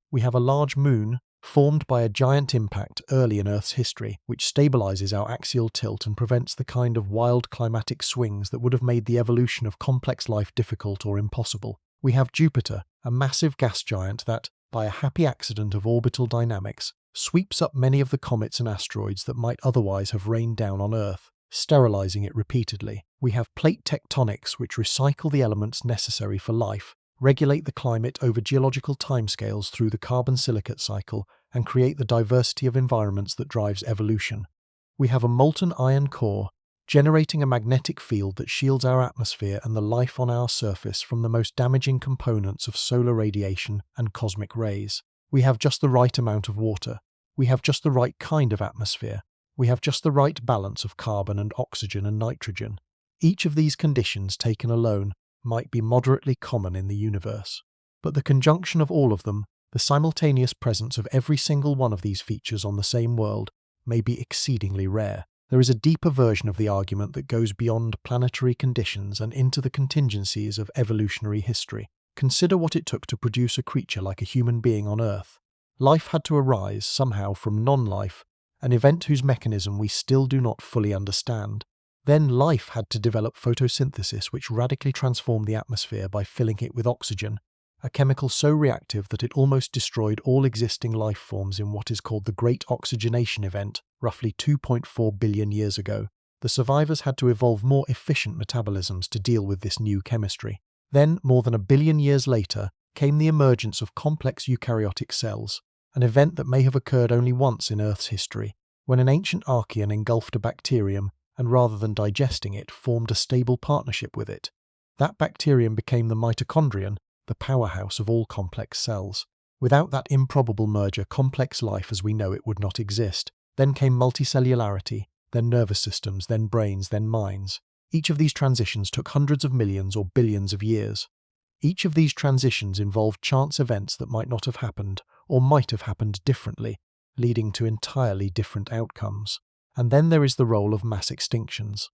A: We have a large moon, formed by a giant impact early in Earth's history, which stabilizes our axial tilt and prevents the kind of wild climatic swings that would have made the evolution of complex life difficult or impossible. We have Jupiter, a massive gas giant that, by a happy accident of orbital dynamics, sweeps up many of the comets and asteroids that might otherwise have rained down on Earth, sterilizing it repeatedly. We have plate tectonics, which recycle the elements necessary for life, regulate the climate over geological timescales through the carbon silicate cycle, and create the diversity of environments that drives evolution. We have a molten iron core, generating a magnetic field that shields our atmosphere and the life on our surface from the most damaging components of solar radiation and cosmic rays. We have just the right amount of water. We have just the right kind of atmosphere. We have just the right balance of carbon and oxygen and nitrogen. Each of these conditions, taken alone, might be moderately common in the universe. But the conjunction of all of them, the simultaneous presence of every single one of these features on the same world, may be exceedingly rare. There is a deeper version of the argument that goes beyond planetary conditions and into the contingencies of evolutionary history. Consider what it took to produce a creature like a human being on Earth. Life had to arise somehow from non-life, an event whose mechanism we still do not fully understand. Then life had to develop photosynthesis, which radically transformed the atmosphere by filling it with oxygen, a chemical so reactive that it almost destroyed all existing life forms in what is called the Great Oxygenation Event, roughly 2.4 billion years ago. The survivors had to evolve more efficient metabolisms to deal with this new chemistry. Then, more than a billion years later, came the emergence of complex eukaryotic cells, an event that may have occurred only once in Earth's history, when an ancient archaean engulfed a bacterium and rather than digesting it, formed a stable partnership with it. That bacterium became the mitochondrion, the powerhouse of all complex cells. Without that improbable merger, complex life as we know it would not exist. Then came multicellularity, then nervous systems, then brains, then minds. Each of these transitions took hundreds of millions or billions of years. Each of these transitions involved chance events that might not have happened, or might have happened differently, leading to entirely different outcomes. And then there is the role of mass extinctions.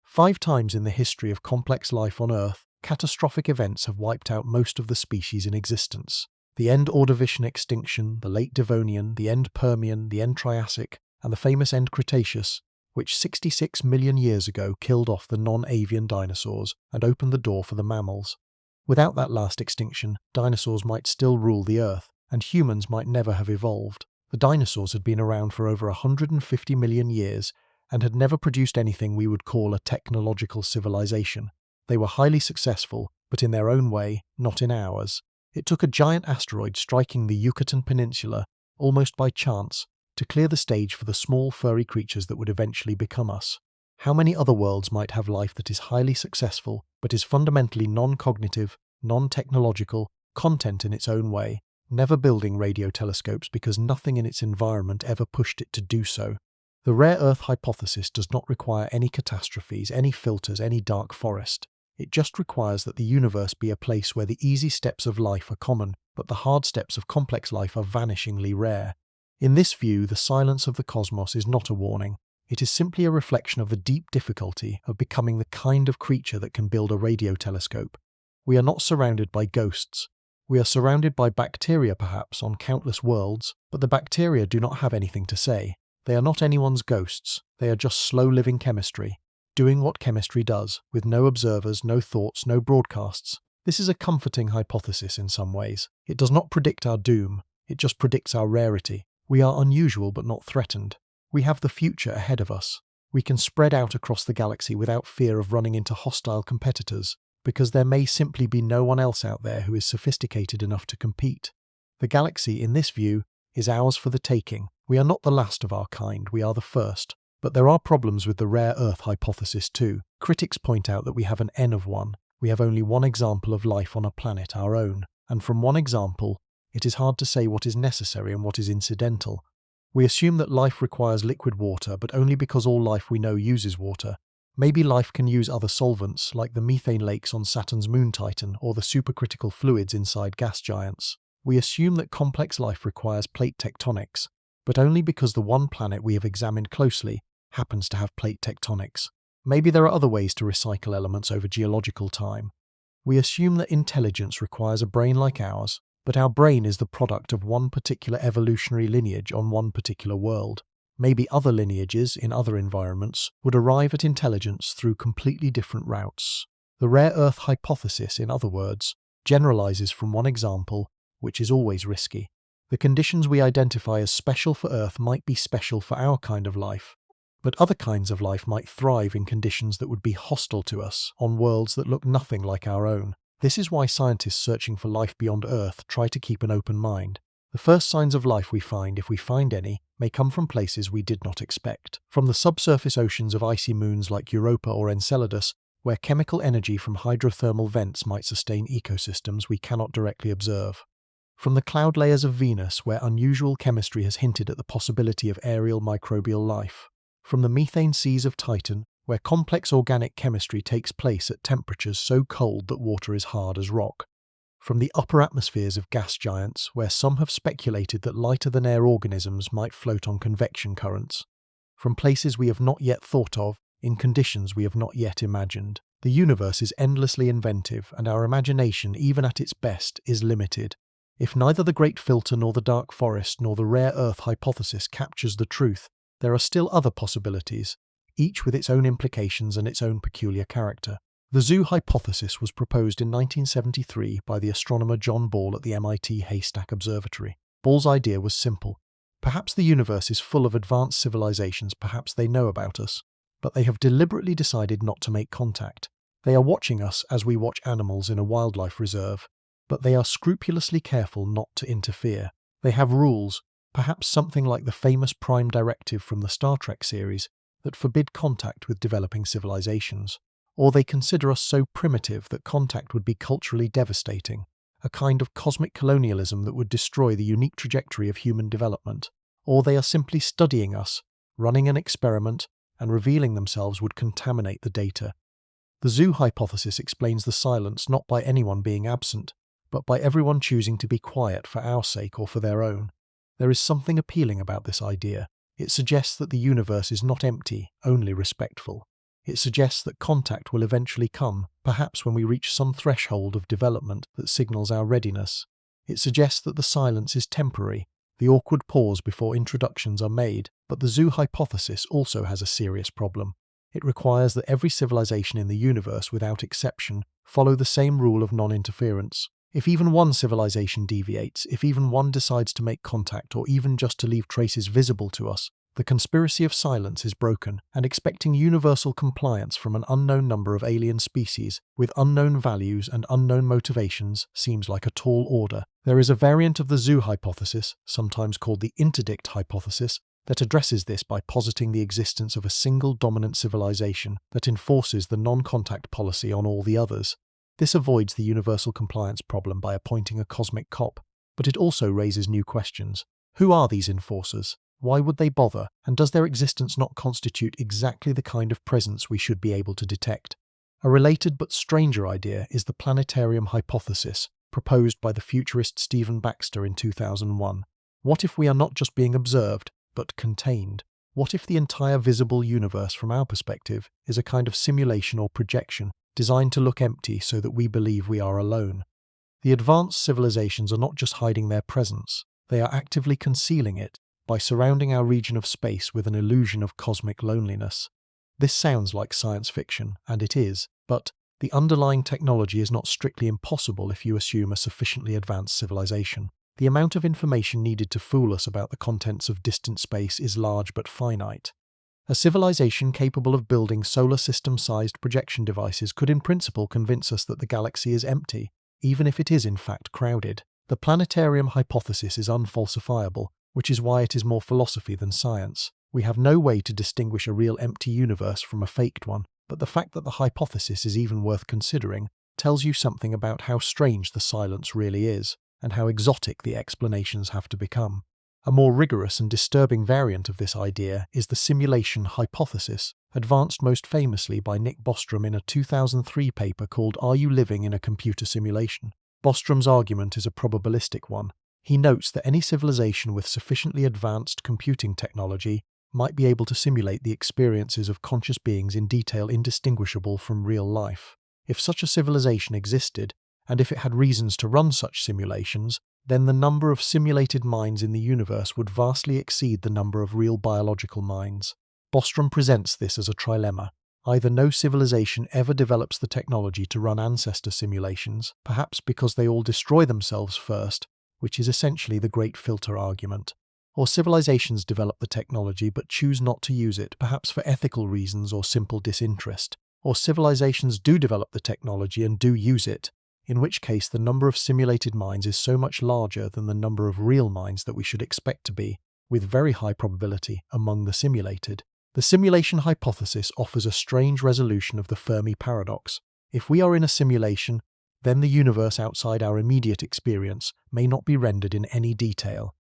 A: 5 times in the history of complex life on Earth, catastrophic events have wiped out most of the species in existence. The end Ordovician extinction, the late Devonian, the end Permian, the end Triassic, and the famous end Cretaceous, which 66 million years ago killed off the non-avian dinosaurs and opened the door for the mammals. Without that last extinction, dinosaurs might still rule the Earth, and humans might never have evolved. The dinosaurs had been around for over 150 million years and had never produced anything we would call a technological civilization. They were highly successful, but in their own way, not in ours. It took a giant asteroid striking the Yucatan Peninsula, almost by chance, to clear the stage for the small furry creatures that would eventually become us. How many other worlds might have life that is highly successful, but is fundamentally non-cognitive, non-technological, content in its own way, never building radio telescopes because nothing in its environment ever pushed it to do so? The rare Earth hypothesis does not require any catastrophes, any filters, any dark forest. It just requires that the universe be a place where the easy steps of life are common, but the hard steps of complex life are vanishingly rare. In this view, the silence of the cosmos is not a warning. It is simply a reflection of the deep difficulty of becoming the kind of creature that can build a radio telescope. We are not surrounded by ghosts. We are surrounded by bacteria perhaps on countless worlds, but the bacteria do not have anything to say. They are not anyone's ghosts. They are just slow-living chemistry, doing what chemistry does, with no observers, no thoughts, no broadcasts. This is a comforting hypothesis in some ways. It does not predict our doom. It just predicts our rarity. We are unusual but not threatened. We have the future ahead of us. We can spread out across the galaxy without fear of running into hostile competitors, because there may simply be no one else out there who is sophisticated enough to compete. The galaxy, in this view, is ours for the taking. We are not the last of our kind, we are the first. But there are problems with the rare Earth hypothesis too. Critics point out that we have an N of 1. We have only one example of life on a planet, our own. And from one example, it is hard to say what is necessary and what is incidental. We assume that life requires liquid water, but only because all life we know uses water. Maybe life can use other solvents, like the methane lakes on Saturn's moon Titan or the supercritical fluids inside gas giants. We assume that complex life requires plate tectonics, but only because the one planet we have examined closely happens to have plate tectonics. Maybe there are other ways to recycle elements over geological time. We assume that intelligence requires a brain like ours, but our brain is the product of one particular evolutionary lineage on one particular world. Maybe other lineages in other environments would arrive at intelligence through completely different routes. The rare Earth hypothesis, in other words, generalizes from one example, which is always risky. The conditions we identify as special for Earth might be special for our kind of life, but other kinds of life might thrive in conditions that would be hostile to us on worlds that look nothing like our own. This is why scientists searching for life beyond Earth try to keep an open mind. The first signs of life we find, if we find any, may come from places we did not expect. From the subsurface oceans of icy moons like Europa or Enceladus, where chemical energy from hydrothermal vents might sustain ecosystems we cannot directly observe. From the cloud layers of Venus, where unusual chemistry has hinted at the possibility of aerial microbial life. From the methane seas of Titan, where complex organic chemistry takes place at temperatures so cold that water is hard as rock. From the upper atmospheres of gas giants, where some have speculated that lighter-than-air organisms might float on convection currents. From places we have not yet thought of, in conditions we have not yet imagined. The universe is endlessly inventive, and our imagination, even at its best, is limited. If neither the Great Filter nor the Dark Forest nor the rare Earth hypothesis captures the truth, there are still other possibilities, each with its own implications and its own peculiar character. The zoo hypothesis was proposed in 1973 by the astronomer John Ball at the MIT Haystack Observatory. Ball's idea was simple. Perhaps the universe is full of advanced civilizations, perhaps they know about us, but they have deliberately decided not to make contact. They are watching us as we watch animals in a wildlife reserve, but they are scrupulously careful not to interfere. They have rules, perhaps something like the famous Prime Directive from the Star Trek series, that forbid contact with developing civilizations. Or they consider us so primitive that contact would be culturally devastating, a kind of cosmic colonialism that would destroy the unique trajectory of human development. Or they are simply studying us, running an experiment, and revealing themselves would contaminate the data. The zoo hypothesis explains the silence not by anyone being absent, but by everyone choosing to be quiet for our sake or for their own. There is something appealing about this idea. It suggests that the universe is not empty, only respectful. It suggests that contact will eventually come, perhaps when we reach some threshold of development that signals our readiness. It suggests that the silence is temporary, the awkward pause before introductions are made, but the zoo hypothesis also has a serious problem. It requires that every civilization in the universe, without exception, follow the same rule of non-interference. If even one civilization deviates, if even one decides to make contact or even just to leave traces visible to us, The conspiracy of silence is broken, and expecting universal compliance from an unknown number of alien species with unknown values and unknown motivations seems like a tall order. There is a variant of the zoo hypothesis, sometimes called the interdict hypothesis, that addresses this by positing the existence of a single dominant civilization that enforces the non-contact policy on all the others. This avoids the universal compliance problem by appointing a cosmic cop, but it also raises new questions. Who are these enforcers? Why would they bother, and does their existence not constitute exactly the kind of presence we should be able to detect? A related but stranger idea is the planetarium hypothesis, proposed by the futurist Stephen Baxter in 2001. What if we are not just being observed, but contained? What if the entire visible universe from our perspective is a kind of simulation or projection designed to look empty so that we believe we are alone? The advanced civilizations are not just hiding their presence, they are actively concealing it by surrounding our region of space with an illusion of cosmic loneliness. This sounds like science fiction, and it is, but the underlying technology is not strictly impossible if you assume a sufficiently advanced civilization. The amount of information needed to fool us about the contents of distant space is large but finite. A civilization capable of building solar system-sized projection devices could in principle convince us that the galaxy is empty, even if it is in fact crowded. The planetarium hypothesis is unfalsifiable, which is why it is more philosophy than science. We have no way to distinguish a real empty universe from a faked one, but the fact that the hypothesis is even worth considering tells you something about how strange the silence really is, and how exotic the explanations have to become. A more rigorous and disturbing variant of this idea is the simulation hypothesis, advanced most famously by Nick Bostrom in a 2003 paper called Are You Living in a Computer Simulation? Bostrom's argument is a probabilistic one. He notes that any civilization with sufficiently advanced computing technology might be able to simulate the experiences of conscious beings in detail indistinguishable from real life. If such a civilization existed, and if it had reasons to run such simulations, then the number of simulated minds in the universe would vastly exceed the number of real biological minds. Bostrom presents this as a trilemma. Either no civilization ever develops the technology to run ancestor simulations, perhaps because they all destroy themselves first, which is essentially the great filter argument. Or civilizations develop the technology but choose not to use it, perhaps for ethical reasons or simple disinterest. Or civilizations do develop the technology and do use it, in which case the number of simulated minds is so much larger than the number of real minds that we should expect to be, with very high probability, among the simulated. The simulation hypothesis offers a strange resolution of the Fermi Paradox. If we are in a simulation, then the universe outside our immediate experience may not be rendered in any detail.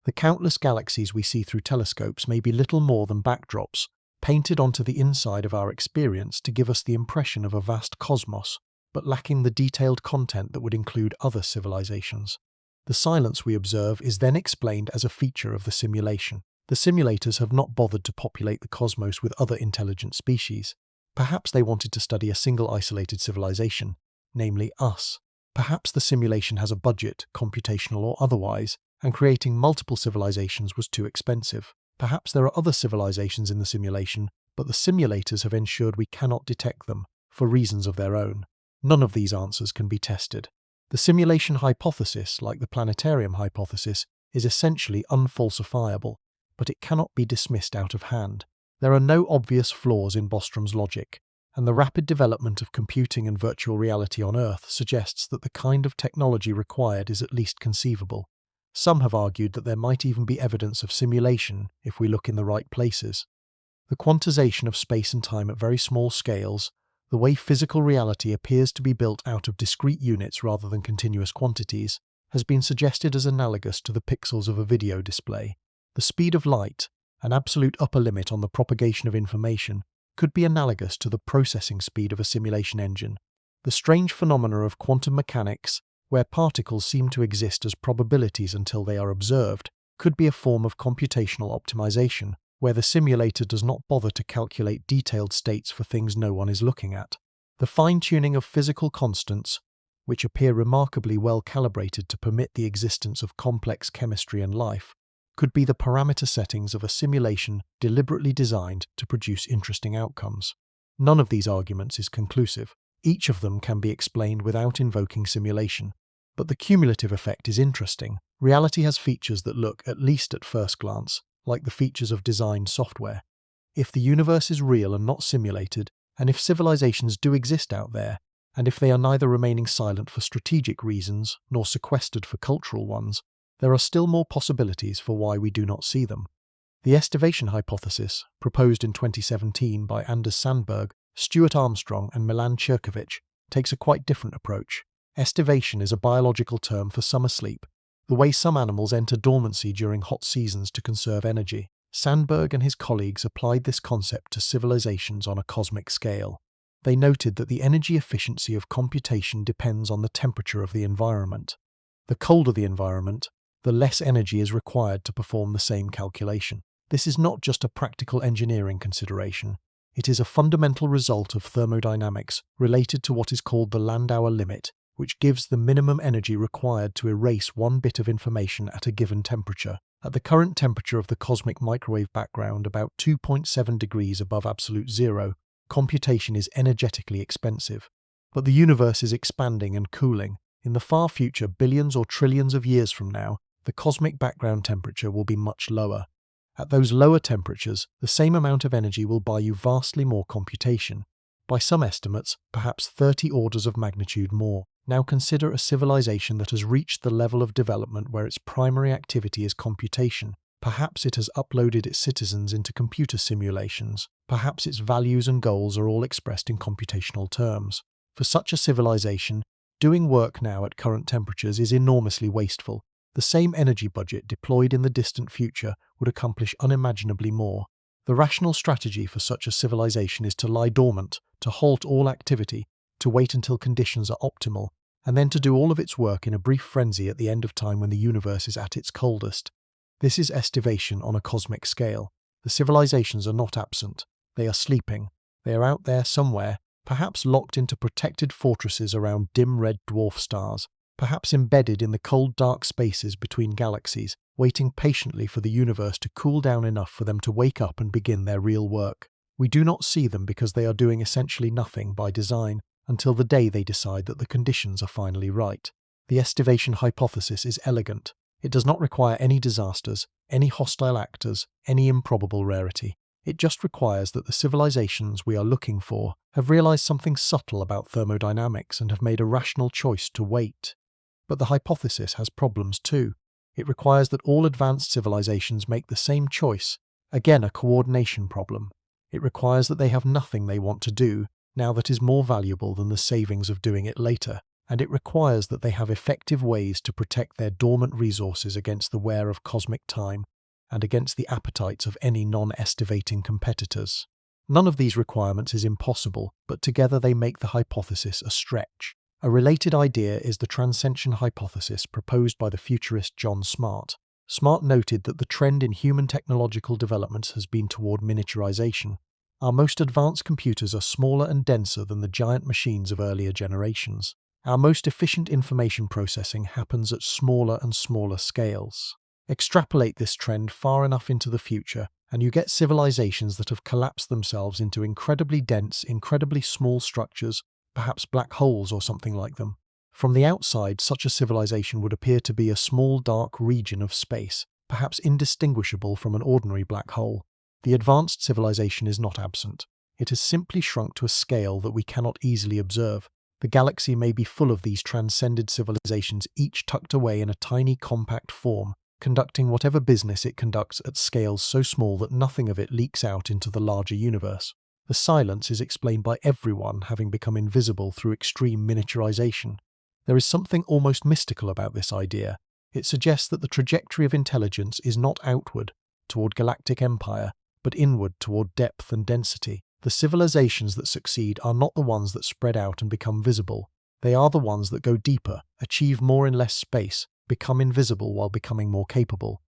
A: The countless galaxies we see through telescopes may be little more than backdrops, painted onto the inside of our experience to give us the impression of a vast cosmos, but lacking the detailed content that would include other civilizations. The silence we observe is then explained as a feature of the simulation. The simulators have not bothered to populate the cosmos with other intelligent species. Perhaps they wanted to study a single isolated civilization, namely us. Perhaps the simulation has a budget, computational or otherwise, and creating multiple civilizations was too expensive. Perhaps there are other civilizations in the simulation, but the simulators have ensured we cannot detect them, for reasons of their own. None of these answers can be tested. The simulation hypothesis, like the planetarium hypothesis, is essentially unfalsifiable, but it cannot be dismissed out of hand. There are no obvious flaws in Bostrom's logic, and the rapid development of computing and virtual reality on Earth suggests that the kind of technology required is at least conceivable. Some have argued that there might even be evidence of simulation if we look in the right places. The quantization of space and time at very small scales, the way physical reality appears to be built out of discrete units rather than continuous quantities, has been suggested as analogous to the pixels of a video display. The speed of light, an absolute upper limit on the propagation of information, could be analogous to the processing speed of a simulation engine. The strange phenomena of quantum mechanics, where particles seem to exist as probabilities until they are observed, could be a form of computational optimization, where the simulator does not bother to calculate detailed states for things no one is looking at. The fine-tuning of physical constants, which appear remarkably well calibrated to permit the existence of complex chemistry and life, could be the parameter settings of a simulation deliberately designed to produce interesting outcomes. None of these arguments is conclusive. Each of them can be explained without invoking simulation. But the cumulative effect is interesting. Reality has features that look, at least at first glance, like the features of designed software. If the universe is real and not simulated, and if civilizations do exist out there, and if they are neither remaining silent for strategic reasons nor sequestered for cultural ones, there are still more possibilities for why we do not see them. The estivation hypothesis, proposed in 2017 by Anders Sandberg, Stuart Armstrong and Milan Cherkovich, takes a quite different approach. Estivation is a biological term for summer sleep, the way some animals enter dormancy during hot seasons to conserve energy. Sandberg and his colleagues applied this concept to civilizations on a cosmic scale. They noted that the energy efficiency of computation depends on the temperature of the environment. The colder the environment, the less energy is required to perform the same calculation. This is not just a practical engineering consideration. It is a fundamental result of thermodynamics related to what is called the Landauer limit, which gives the minimum energy required to erase one bit of information at a given temperature. At the current temperature of the cosmic microwave background, about 2.7 degrees above absolute zero, computation is energetically expensive. But the universe is expanding and cooling. In the far future, billions or trillions of years from now, the cosmic background temperature will be much lower. At those lower temperatures, the same amount of energy will buy you vastly more computation. By some estimates, perhaps 30 orders of magnitude more. Now consider a civilization that has reached the level of development where its primary activity is computation. Perhaps it has uploaded its citizens into computer simulations. Perhaps its values and goals are all expressed in computational terms. For such a civilization, doing work now at current temperatures is enormously wasteful. The same energy budget deployed in the distant future would accomplish unimaginably more. The rational strategy for such a civilization is to lie dormant, to halt all activity, to wait until conditions are optimal, and then to do all of its work in a brief frenzy at the end of time when the universe is at its coldest. This is estivation on a cosmic scale. The civilizations are not absent. They are sleeping. They are out there somewhere, perhaps locked into protected fortresses around dim red dwarf stars, perhaps embedded in the cold dark spaces between galaxies, waiting patiently for the universe to cool down enough for them to wake up and begin their real work. We do not see them because they are doing essentially nothing by design, until the day they decide that the conditions are finally right. The estivation hypothesis is elegant. It does not require any disasters, any hostile actors, any improbable rarity. It just requires that the civilizations we are looking for have realized something subtle about thermodynamics and have made a rational choice to wait. But the hypothesis has problems too. It requires that all advanced civilizations make the same choice, again a coordination problem. It requires that they have nothing they want to do now that is more valuable than the savings of doing it later, and it requires that they have effective ways to protect their dormant resources against the wear of cosmic time and against the appetites of any non-estivating competitors. None of these requirements is impossible, but together they make the hypothesis a stretch. A related idea is the transcension hypothesis proposed by the futurist John Smart. Smart noted that the trend in human technological developments has been toward miniaturization. Our most advanced computers are smaller and denser than the giant machines of earlier generations. Our most efficient information processing happens at smaller and smaller scales. Extrapolate this trend far enough into the future, and you get civilizations that have collapsed themselves into incredibly dense, incredibly small structures, perhaps black holes or something like them. From the outside, such a civilization would appear to be a small dark region of space, perhaps indistinguishable from an ordinary black hole. The advanced civilization is not absent. It has simply shrunk to a scale that we cannot easily observe. The galaxy may be full of these transcended civilizations, each tucked away in a tiny compact form, conducting whatever business it conducts at scales so small that nothing of it leaks out into the larger universe. The silence is explained by everyone having become invisible through extreme miniaturization. There is something almost mystical about this idea. It suggests that the trajectory of intelligence is not outward, toward galactic empire, but inward toward depth and density. The civilizations that succeed are not the ones that spread out and become visible. They are the ones that go deeper, achieve more in less space, become invisible while becoming more capable.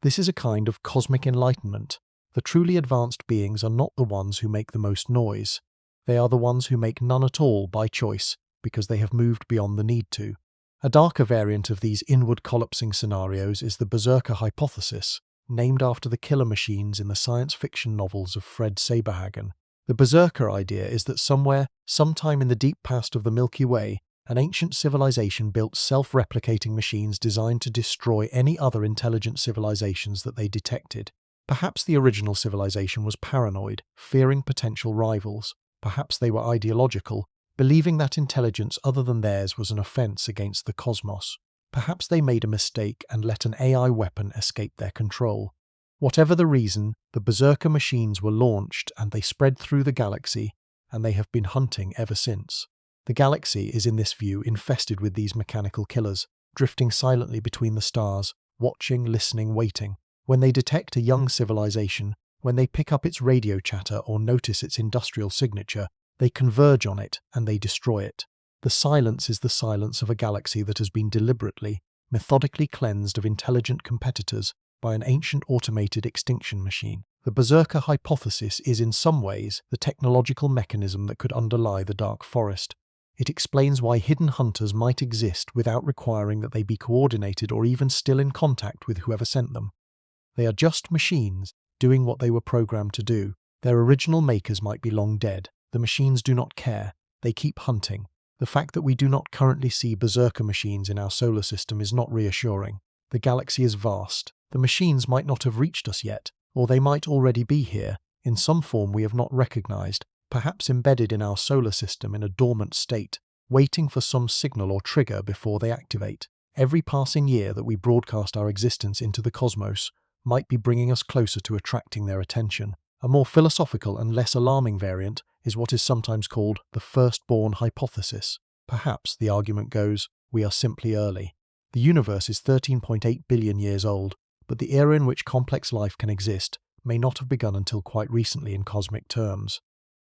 A: This is a kind of cosmic enlightenment. The truly advanced beings are not the ones who make the most noise. They are the ones who make none at all by choice, because they have moved beyond the need to. A darker variant of these inward collapsing scenarios is the Berserker hypothesis, named after the killer machines in the science fiction novels of Fred Saberhagen. The Berserker idea is that somewhere, sometime in the deep past of the Milky Way, an ancient civilization built self-replicating machines designed to destroy any other intelligent civilizations that they detected. Perhaps the original civilization was paranoid, fearing potential rivals. Perhaps they were ideological, believing that intelligence other than theirs was an offense against the cosmos. Perhaps they made a mistake and let an AI weapon escape their control. Whatever the reason, the berserker machines were launched and they spread through the galaxy, and they have been hunting ever since. The galaxy is in this view infested with these mechanical killers, drifting silently between the stars, watching, listening, waiting. When they detect a young civilization, when they pick up its radio chatter or notice its industrial signature, they converge on it and they destroy it. The silence is the silence of a galaxy that has been deliberately, methodically cleansed of intelligent competitors by an ancient automated extinction machine. The berserker hypothesis is in some ways the technological mechanism that could underlie the dark forest. It explains why hidden hunters might exist without requiring that they be coordinated or even still in contact with whoever sent them. They are just machines, doing what they were programmed to do. Their original makers might be long dead. The machines do not care. They keep hunting. The fact that we do not currently see berserker machines in our solar system is not reassuring. The galaxy is vast. The machines might not have reached us yet, or they might already be here, in some form we have not recognized, perhaps embedded in our solar system in a dormant state, waiting for some signal or trigger before they activate. Every passing year that we broadcast our existence into the cosmos might be bringing us closer to attracting their attention. A more philosophical and less alarming variant is what is sometimes called the firstborn hypothesis. Perhaps, the argument goes, we are simply early. The universe is 13.8 billion years old, but the era in which complex life can exist may not have begun until quite recently in cosmic terms.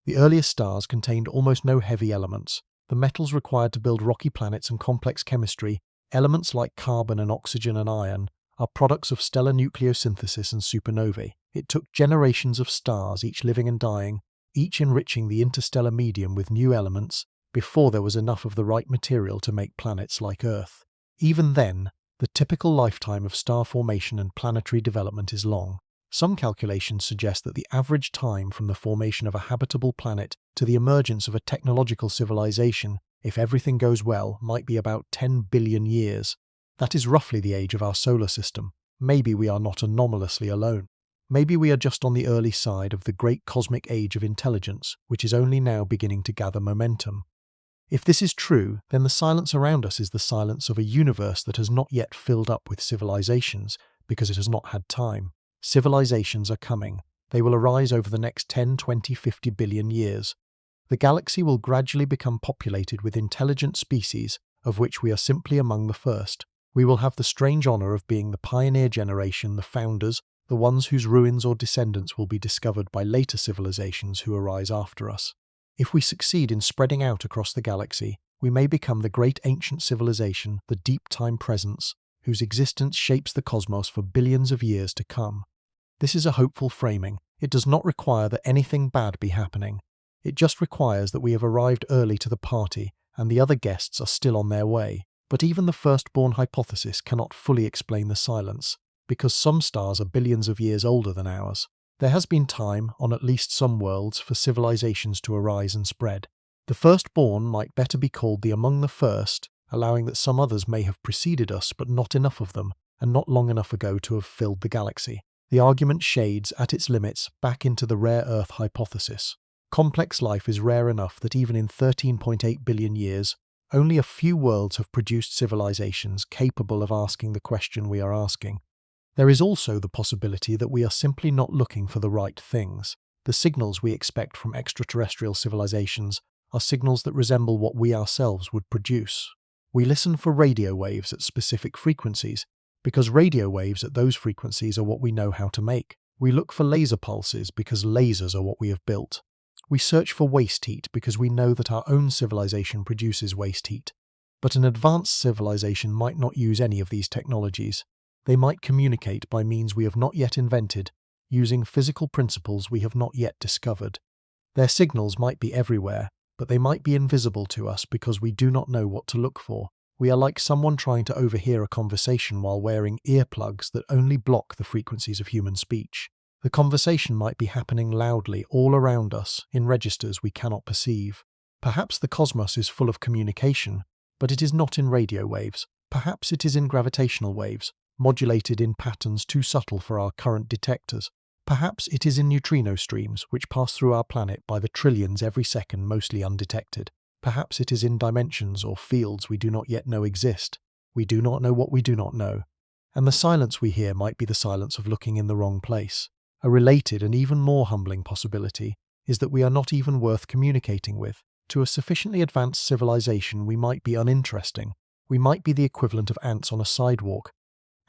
A: The earliest stars contained almost no heavy elements. The metals required to build rocky planets and complex chemistry, elements like carbon and oxygen and iron, are products of stellar nucleosynthesis and supernovae. It took generations of stars, each living and dying, each enriching the interstellar medium with new elements, before there was enough of the right material to make planets like Earth. Even then, the typical lifetime of star formation and planetary development is long. Some calculations suggest that the average time from the formation of a habitable planet to the emergence of a technological civilization, if everything goes well, might be about 10 billion years. That is roughly the age of our solar system. Maybe we are not anomalously alone. Maybe we are just on the early side of the great cosmic age of intelligence, which is only now beginning to gather momentum. If this is true, then the silence around us is the silence of a universe that has not yet filled up with civilizations, because it has not had time. Civilizations are coming. They will arise over the next 10, 20, 50 billion years. The galaxy will gradually become populated with intelligent species, of which we are simply among the first. We will have the strange honor of being the pioneer generation, the founders, the ones whose ruins or descendants will be discovered by later civilizations who arise after us. If we succeed in spreading out across the galaxy, we may become the great ancient civilization, the deep time presence, whose existence shapes the cosmos for billions of years to come. This is a hopeful framing. It does not require that anything bad be happening. It just requires that we have arrived early to the party and the other guests are still on their way. But even the firstborn hypothesis cannot fully explain the silence, because some stars are billions of years older than ours. There has been time, on at least some worlds, for civilizations to arise and spread. The firstborn might better be called the among the first, allowing that some others may have preceded us but not enough of them, and not long enough ago to have filled the galaxy. The argument shades, at its limits, back into the rare Earth hypothesis. Complex life is rare enough that even in 13.8 billion years, only a few worlds have produced civilizations capable of asking the question we are asking. There is also the possibility that we are simply not looking for the right things. The signals we expect from extraterrestrial civilizations are signals that resemble what we ourselves would produce. We listen for radio waves at specific frequencies, because radio waves at those frequencies are what we know how to make. We look for laser pulses because lasers are what we have built. We search for waste heat because we know that our own civilization produces waste heat. But an advanced civilization might not use any of these technologies. They might communicate by means we have not yet invented, using physical principles we have not yet discovered. Their signals might be everywhere, but they might be invisible to us because we do not know what to look for. We are like someone trying to overhear a conversation while wearing earplugs that only block the frequencies of human speech. The conversation might be happening loudly all around us in registers we cannot perceive. Perhaps the cosmos is full of communication, but it is not in radio waves. Perhaps it is in gravitational waves, modulated in patterns too subtle for our current detectors. Perhaps it is in neutrino streams, which pass through our planet by the trillions every second, mostly undetected. Perhaps it is in dimensions or fields we do not yet know exist. We do not know what we do not know. And the silence we hear might be the silence of looking in the wrong place. A related and even more humbling possibility is that we are not even worth communicating with. To a sufficiently advanced civilization, we might be uninteresting. We might be the equivalent of ants on a sidewalk.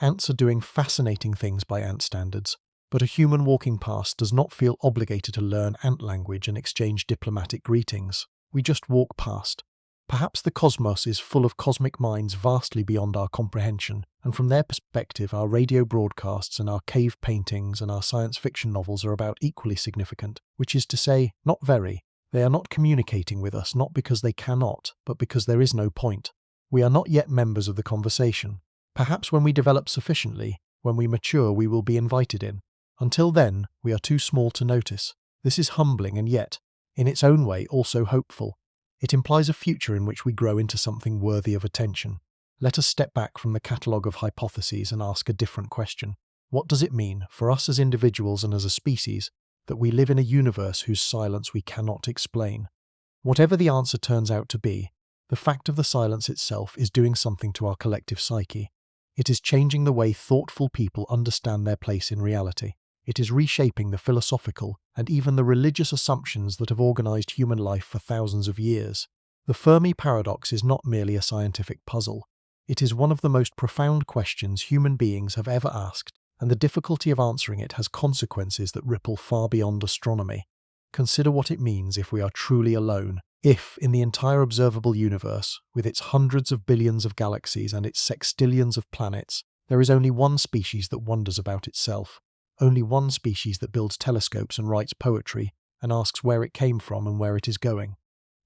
A: Ants are doing fascinating things by ant standards, but a human walking past does not feel obligated to learn ant language and exchange diplomatic greetings. We just walk past. Perhaps the cosmos is full of cosmic minds vastly beyond our comprehension, and from their perspective our radio broadcasts and our cave paintings and our science fiction novels are about equally significant, which is to say, not very. They are not communicating with us, not because they cannot, but because there is no point. We are not yet members of the conversation. Perhaps when we develop sufficiently, when we mature, we will be invited in. Until then, we are too small to notice. This is humbling and yet, in its own way, also hopeful. It implies a future in which we grow into something worthy of attention. Let us step back from the catalogue of hypotheses and ask a different question. What does it mean, for us as individuals and as a species, that we live in a universe whose silence we cannot explain? Whatever the answer turns out to be, the fact of the silence itself is doing something to our collective psyche. It is changing the way thoughtful people understand their place in reality. It is reshaping the philosophical and even the religious assumptions that have organized human life for thousands of years. The Fermi Paradox is not merely a scientific puzzle. It is one of the most profound questions human beings have ever asked, and the difficulty of answering it has consequences that ripple far beyond astronomy. Consider what it means if we are truly alone. If, in the entire observable universe, with its hundreds of billions of galaxies and its sextillions of planets, there is only one species that wonders about itself. Only one species that builds telescopes and writes poetry and asks where it came from and where it is going.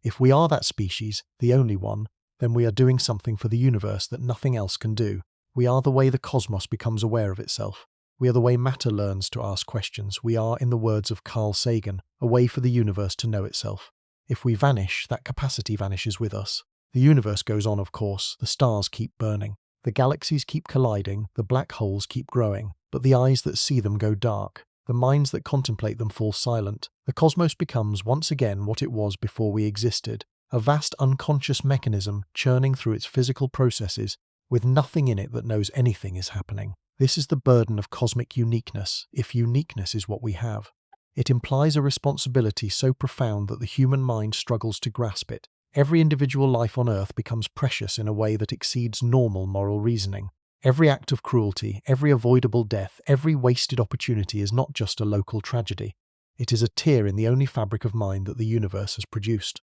A: If we are that species, the only one, then we are doing something for the universe that nothing else can do. We are the way the cosmos becomes aware of itself. We are the way matter learns to ask questions. We are, in the words of Carl Sagan, a way for the universe to know itself. If we vanish, that capacity vanishes with us. The universe goes on, of course. The stars keep burning. The galaxies keep colliding. The black holes keep growing. But the eyes that see them go dark. The minds that contemplate them fall silent. The cosmos becomes once again what it was before we existed, a vast unconscious mechanism churning through its physical processes, with nothing in it that knows anything is happening. This is the burden of cosmic uniqueness, if uniqueness is what we have. It implies a responsibility so profound that the human mind struggles to grasp it. Every individual life on Earth becomes precious in a way that exceeds normal moral reasoning. Every act of cruelty, every avoidable death, every wasted opportunity is not just a local tragedy. It is a tear in the only fabric of mind that the universe has produced.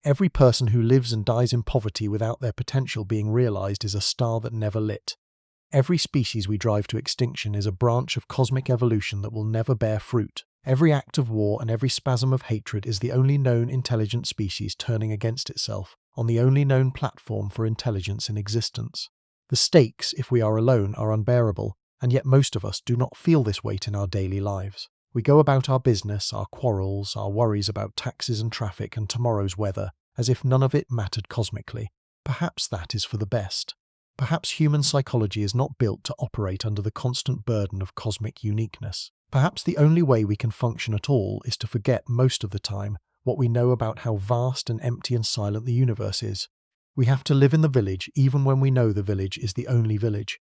A: Every person who lives and dies in poverty without their potential being realized is a star that never lit. Every species we drive to extinction is a branch of cosmic evolution that will never bear fruit. Every act of war and every spasm of hatred is the only known intelligent species turning against itself, on the only known platform for intelligence in existence. The stakes, if we are alone, are unbearable, and yet most of us do not feel this weight in our daily lives. We go about our business, our quarrels, our worries about taxes and traffic and tomorrow's weather, as if none of it mattered cosmically. Perhaps that is for the best. Perhaps human psychology is not built to operate under the constant burden of cosmic uniqueness. Perhaps the only way we can function at all is to forget most of the time what we know about how vast and empty and silent the universe is. We have to live in the village even when we know the village is the only village.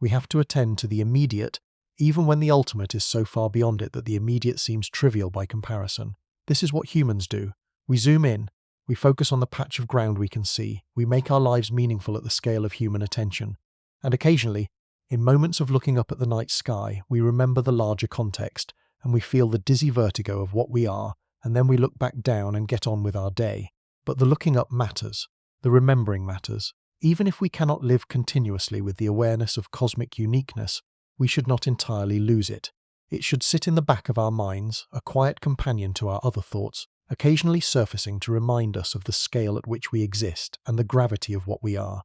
A: We have to attend to the immediate even when the ultimate is so far beyond it that the immediate seems trivial by comparison. This is what humans do. We zoom in, we focus on the patch of ground we can see, we make our lives meaningful at the scale of human attention. And occasionally, in moments of looking up at the night sky, we remember the larger context, and we feel the dizzy vertigo of what we are, and then we look back down and get on with our day. But the looking up matters. The remembering matters. Even if we cannot live continuously with the awareness of cosmic uniqueness, we should not entirely lose it. It should sit in the back of our minds, a quiet companion to our other thoughts, occasionally surfacing to remind us of the scale at which we exist and the gravity of what we are.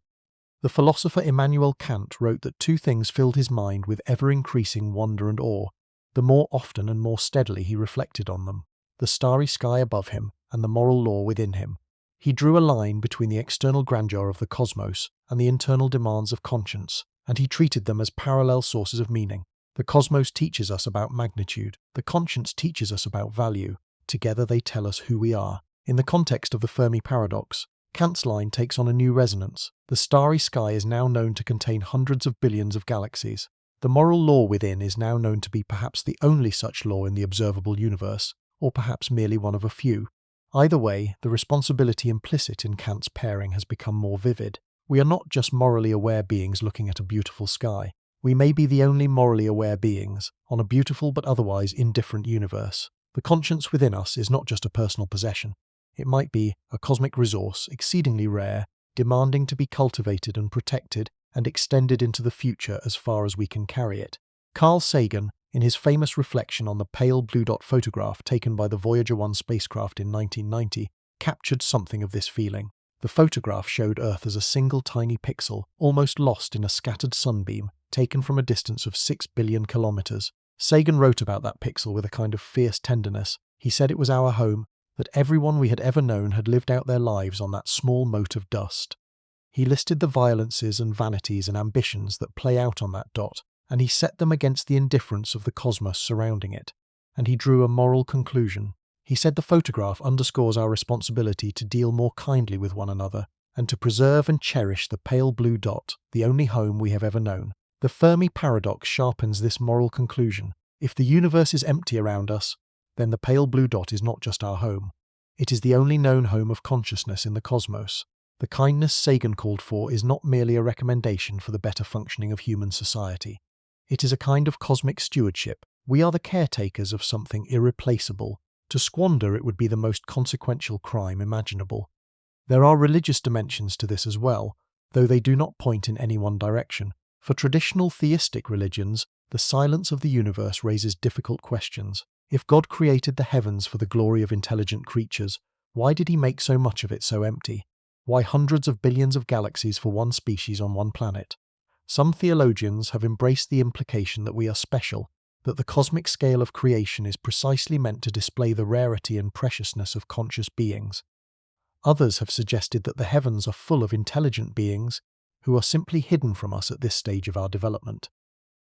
A: The philosopher Immanuel Kant wrote that two things filled his mind with ever-increasing wonder and awe, the more often and more steadily he reflected on them: the starry sky above him and the moral law within him. He drew a line between the external grandeur of the cosmos and the internal demands of conscience, and he treated them as parallel sources of meaning. The cosmos teaches us about magnitude. The conscience teaches us about value. Together they tell us who we are. In the context of the Fermi Paradox, Kant's line takes on a new resonance. The starry sky is now known to contain hundreds of billions of galaxies. The moral law within is now known to be perhaps the only such law in the observable universe, or perhaps merely one of a few. Either way, the responsibility implicit in Kant's pairing has become more vivid. We are not just morally aware beings looking at a beautiful sky. We may be the only morally aware beings on a beautiful but otherwise indifferent universe. The conscience within us is not just a personal possession. It might be a cosmic resource, exceedingly rare, demanding to be cultivated and protected and extended into the future as far as we can carry it. Carl Sagan, in his famous reflection on the pale blue dot photograph taken by the Voyager 1 spacecraft in 1990, captured something of this feeling. The photograph showed Earth as a single tiny pixel, almost lost in a scattered sunbeam, taken from a distance of 6 billion kilometers. Sagan wrote about that pixel with a kind of fierce tenderness. He said it was our home, that everyone we had ever known had lived out their lives on that small mote of dust. He listed the violences and vanities and ambitions that play out on that dot, and he set them against the indifference of the cosmos surrounding it. And he drew a moral conclusion. He said the photograph underscores our responsibility to deal more kindly with one another, and to preserve and cherish the pale blue dot, the only home we have ever known. The Fermi Paradox sharpens this moral conclusion. If the universe is empty around us, then the pale blue dot is not just our home. It is the only known home of consciousness in the cosmos. The kindness Sagan called for is not merely a recommendation for the better functioning of human society. It is a kind of cosmic stewardship. We are the caretakers of something irreplaceable. To squander it would be the most consequential crime imaginable. There are religious dimensions to this as well, though they do not point in any one direction. For traditional theistic religions, the silence of the universe raises difficult questions. If God created the heavens for the glory of intelligent creatures, why did he make so much of it so empty? Why hundreds of billions of galaxies for one species on one planet? Some theologians have embraced the implication that we are special, that the cosmic scale of creation is precisely meant to display the rarity and preciousness of conscious beings. Others have suggested that the heavens are full of intelligent beings who are simply hidden from us at this stage of our development.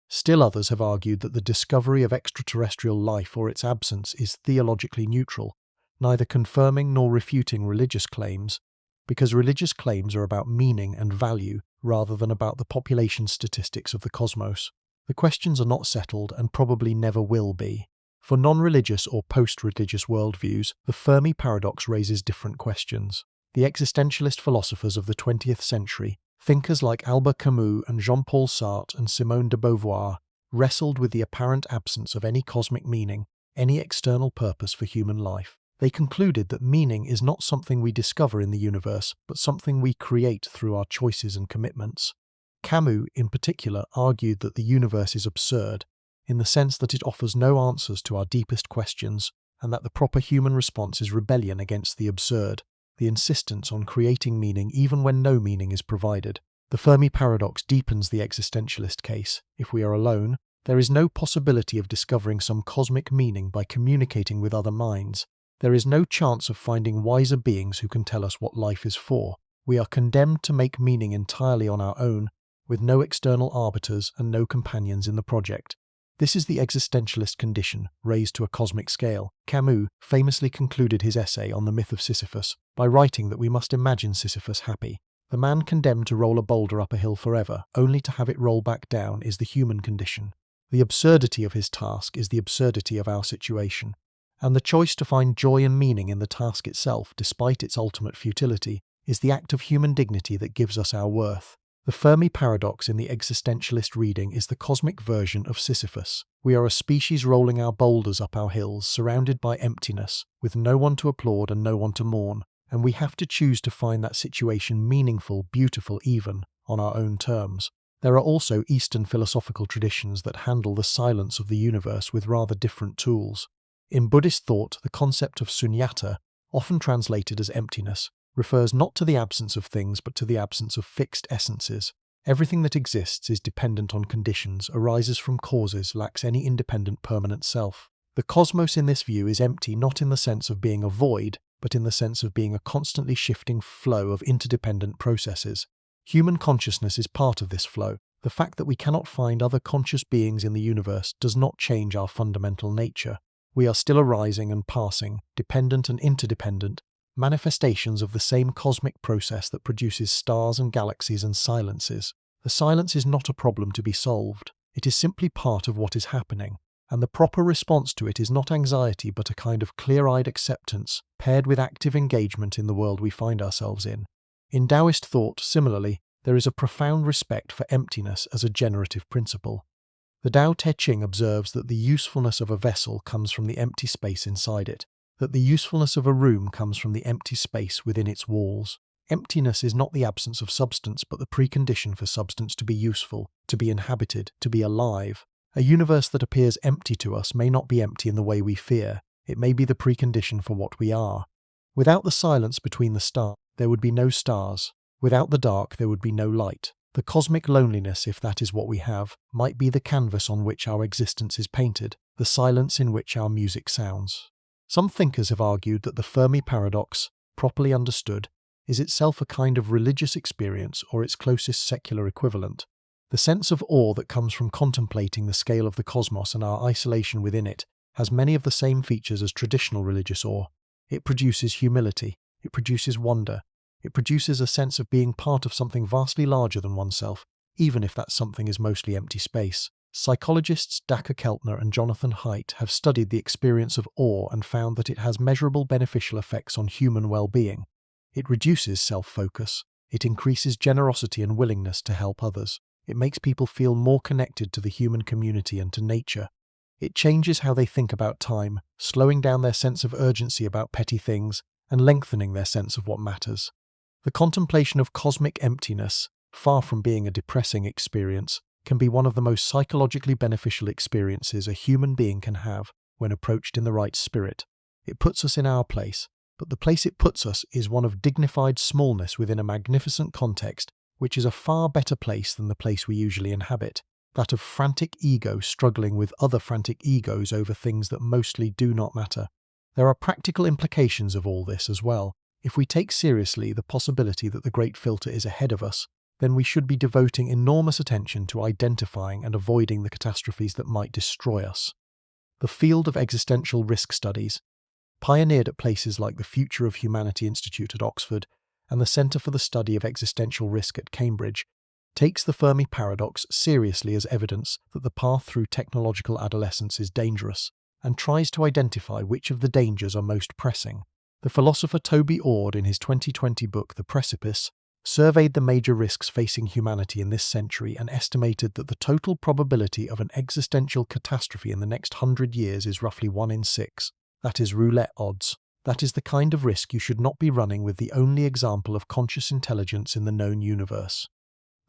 A: Still others have argued that the discovery of extraterrestrial life or its absence is theologically neutral, neither confirming nor refuting religious claims, because religious claims are about meaning and value rather than about the population statistics of the cosmos. The questions are not settled and probably never will be. For non-religious or post-religious worldviews, the Fermi Paradox raises different questions. The existentialist philosophers of the 20th century, thinkers like Albert Camus and Jean-Paul Sartre and Simone de Beauvoir, wrestled with the apparent absence of any cosmic meaning, any external purpose for human life. They concluded that meaning is not something we discover in the universe, but something we create through our choices and commitments. Camus, in particular, argued that the universe is absurd, in the sense that it offers no answers to our deepest questions, and that the proper human response is rebellion against the absurd, the insistence on creating meaning even when no meaning is provided. The Fermi Paradox deepens the existentialist case. If we are alone, there is no possibility of discovering some cosmic meaning by communicating with other minds. There is no chance of finding wiser beings who can tell us what life is for. We are condemned to make meaning entirely on our own, with no external arbiters and no companions in the project. This is the existentialist condition, raised to a cosmic scale. Camus famously concluded his essay on the myth of Sisyphus by writing that we must imagine Sisyphus happy. The man condemned to roll a boulder up a hill forever, only to have it roll back down, is the human condition. The absurdity of his task is the absurdity of our situation. And the choice to find joy and meaning in the task itself, despite its ultimate futility, is the act of human dignity that gives us our worth. The Fermi Paradox in the existentialist reading is the cosmic version of Sisyphus. We are a species rolling our boulders up our hills, surrounded by emptiness, with no one to applaud and no one to mourn, and we have to choose to find that situation meaningful, beautiful even, on our own terms. There are also Eastern philosophical traditions that handle the silence of the universe with rather different tools. In Buddhist thought, the concept of sunyata, often translated as emptiness, refers not to the absence of things but to the absence of fixed essences. Everything that exists is dependent on conditions, arises from causes, lacks any independent permanent self. The cosmos in this view is empty not in the sense of being a void, but in the sense of being a constantly shifting flow of interdependent processes. Human consciousness is part of this flow. The fact that we cannot find other conscious beings in the universe does not change our fundamental nature. We are still arising and passing, dependent and interdependent, manifestations of the same cosmic process that produces stars and galaxies and silences. The silence is not a problem to be solved. It is simply part of what is happening, and the proper response to it is not anxiety but a kind of clear-eyed acceptance, paired with active engagement in the world we find ourselves in. In Taoist thought, similarly, there is a profound respect for emptiness as a generative principle. The Tao Te Ching observes that the usefulness of a vessel comes from the empty space inside it, that the usefulness of a room comes from the empty space within its walls. Emptiness is not the absence of substance, but the precondition for substance to be useful, to be inhabited, to be alive. A universe that appears empty to us may not be empty in the way we fear. It may be the precondition for what we are. Without the silence between the stars, there would be no stars. Without the dark, there would be no light. The cosmic loneliness, if that is what we have, might be the canvas on which our existence is painted, the silence in which our music sounds. Some thinkers have argued that the Fermi Paradox, properly understood, is itself a kind of religious experience or its closest secular equivalent. The sense of awe that comes from contemplating the scale of the cosmos and our isolation within it has many of the same features as traditional religious awe. It produces humility, it produces wonder, it produces a sense of being part of something vastly larger than oneself, even if that something is mostly empty space. Psychologists Dacher Keltner and Jonathan Haidt have studied the experience of awe and found that it has measurable beneficial effects on human well-being. It reduces self-focus, it increases generosity and willingness to help others, it makes people feel more connected to the human community and to nature. It changes how they think about time, slowing down their sense of urgency about petty things and lengthening their sense of what matters. The contemplation of cosmic emptiness, far from being a depressing experience, can be one of the most psychologically beneficial experiences a human being can have when approached in the right spirit. It puts us in our place, but the place it puts us is one of dignified smallness within a magnificent context, which is a far better place than the place we usually inhabit, that of frantic ego struggling with other frantic egos over things that mostly do not matter. There are practical implications of all this as well. If we take seriously the possibility that the Great Filter is ahead of us, then we should be devoting enormous attention to identifying and avoiding the catastrophes that might destroy us. The field of existential risk studies, pioneered at places like the Future of Humanity Institute at Oxford and the Centre for the Study of Existential Risk at Cambridge, takes the Fermi Paradox seriously as evidence that the path through technological adolescence is dangerous, and tries to identify which of the dangers are most pressing. The philosopher Toby Ord, in his 2020 book The Precipice, surveyed the major risks facing humanity in this century and estimated that the total probability of an existential catastrophe in the next 100 years is roughly 1 in 6. That is roulette odds. That is the kind of risk you should not be running with the only example of conscious intelligence in the known universe.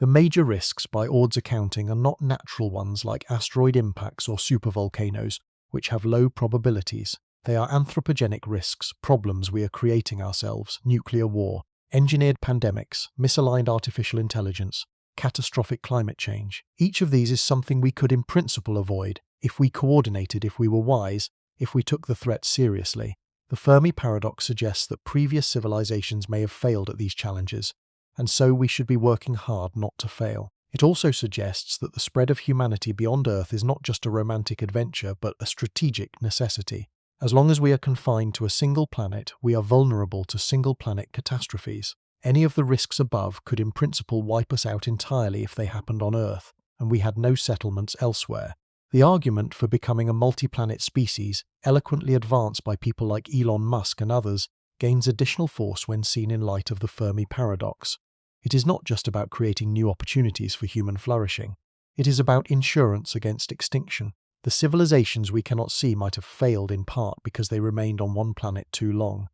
A: The major risks, by Ord's accounting, are not natural ones like asteroid impacts or supervolcanoes, which have low probabilities. They are anthropogenic risks, problems we are creating ourselves, nuclear war, engineered pandemics, misaligned artificial intelligence, catastrophic climate change. Each of these is something we could in principle avoid, if we coordinated, if we were wise, if we took the threat seriously. The Fermi Paradox suggests that previous civilizations may have failed at these challenges, and so we should be working hard not to fail. It also suggests that the spread of humanity beyond Earth is not just a romantic adventure, but a strategic necessity. As long as we are confined to a single planet, we are vulnerable to single-planet catastrophes. Any of the risks above could in principle wipe us out entirely if they happened on Earth, and we had no settlements elsewhere. The argument for becoming a multi-planet species, eloquently advanced by people like Elon Musk and others, gains additional force when seen in light of the Fermi Paradox. It is not just about creating new opportunities for human flourishing. It is about insurance against extinction. The civilizations we cannot see might have failed in part because they remained on one planet too long.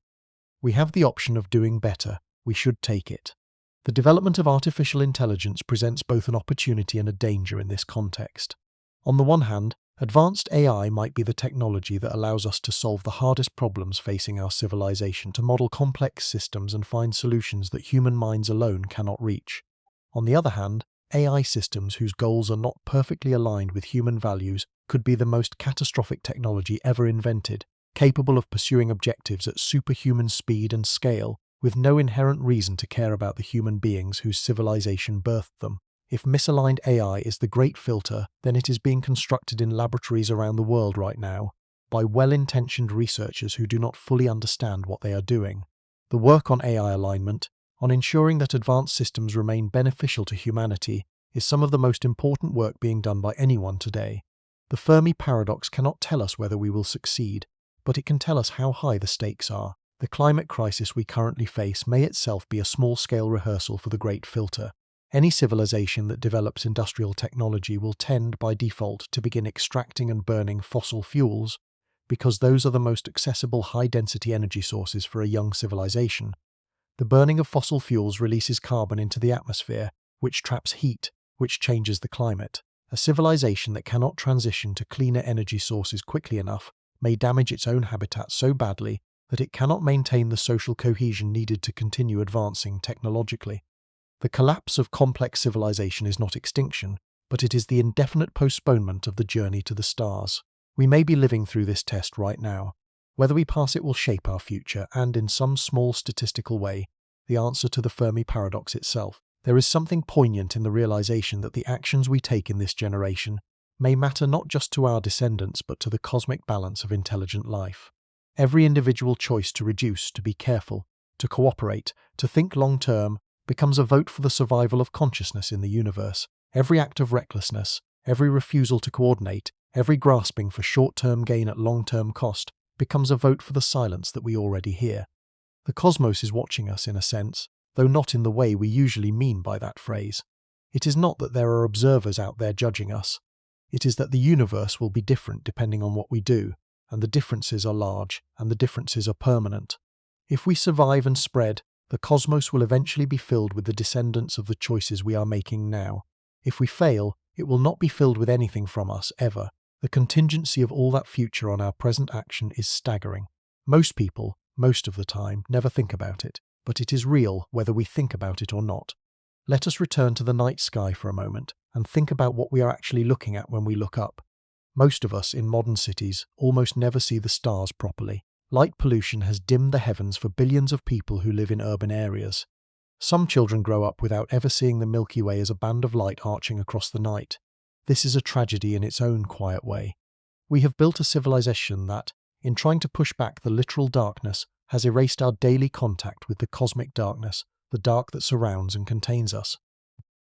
A: We have the option of doing better. We should take it. The development of artificial intelligence presents both an opportunity and a danger in this context. On the one hand, advanced AI might be the technology that allows us to solve the hardest problems facing our civilization, to model complex systems and find solutions that human minds alone cannot reach. On the other hand, AI systems whose goals are not perfectly aligned with human values could be the most catastrophic technology ever invented, capable of pursuing objectives at superhuman speed and scale, with no inherent reason to care about the human beings whose civilization birthed them. If misaligned AI is the great filter, then it is being constructed in laboratories around the world right now by well-intentioned researchers who do not fully understand what they are doing. The work on AI alignment, on ensuring that advanced systems remain beneficial to humanity, is some of the most important work being done by anyone today. The Fermi Paradox cannot tell us whether we will succeed, but it can tell us how high the stakes are. The climate crisis we currently face may itself be a small-scale rehearsal for the great filter. Any civilization that develops industrial technology will tend, by default, to begin extracting and burning fossil fuels because those are the most accessible high-density energy sources for a young civilization. The burning of fossil fuels releases carbon into the atmosphere, which traps heat, which changes the climate. A civilization that cannot transition to cleaner energy sources quickly enough may damage its own habitat so badly that it cannot maintain the social cohesion needed to continue advancing technologically. The collapse of complex civilization is not extinction, but it is the indefinite postponement of the journey to the stars. We may be living through this test right now. Whether we pass it will shape our future, and in some small statistical way, the answer to the Fermi paradox itself. There is something poignant in the realization that the actions we take in this generation may matter not just to our descendants but to the cosmic balance of intelligent life. Every individual choice to reduce, to be careful, to cooperate, to think long-term, becomes a vote for the survival of consciousness in the universe. Every act of recklessness, every refusal to coordinate, every grasping for short-term gain at long-term cost becomes a vote for the silence that we already hear. The cosmos is watching us in a sense, though not in the way we usually mean by that phrase. It is not that there are observers out there judging us. It is that the universe will be different depending on what we do, and the differences are large, and the differences are permanent. If we survive and spread, the cosmos will eventually be filled with the descendants of the choices we are making now. If we fail, it will not be filled with anything from us, ever. The contingency of all that future on our present action is staggering. Most people, most of the time, never think about it, but it is real whether we think about it or not. Let us return to the night sky for a moment and think about what we are actually looking at when we look up. Most of us in modern cities almost never see the stars properly. Light pollution has dimmed the heavens for billions of people who live in urban areas. Some children grow up without ever seeing the Milky Way as a band of light arching across the night. This is a tragedy in its own quiet way. We have built a civilization that, in trying to push back the literal darkness, has erased our daily contact with the cosmic darkness, the dark that surrounds and contains us.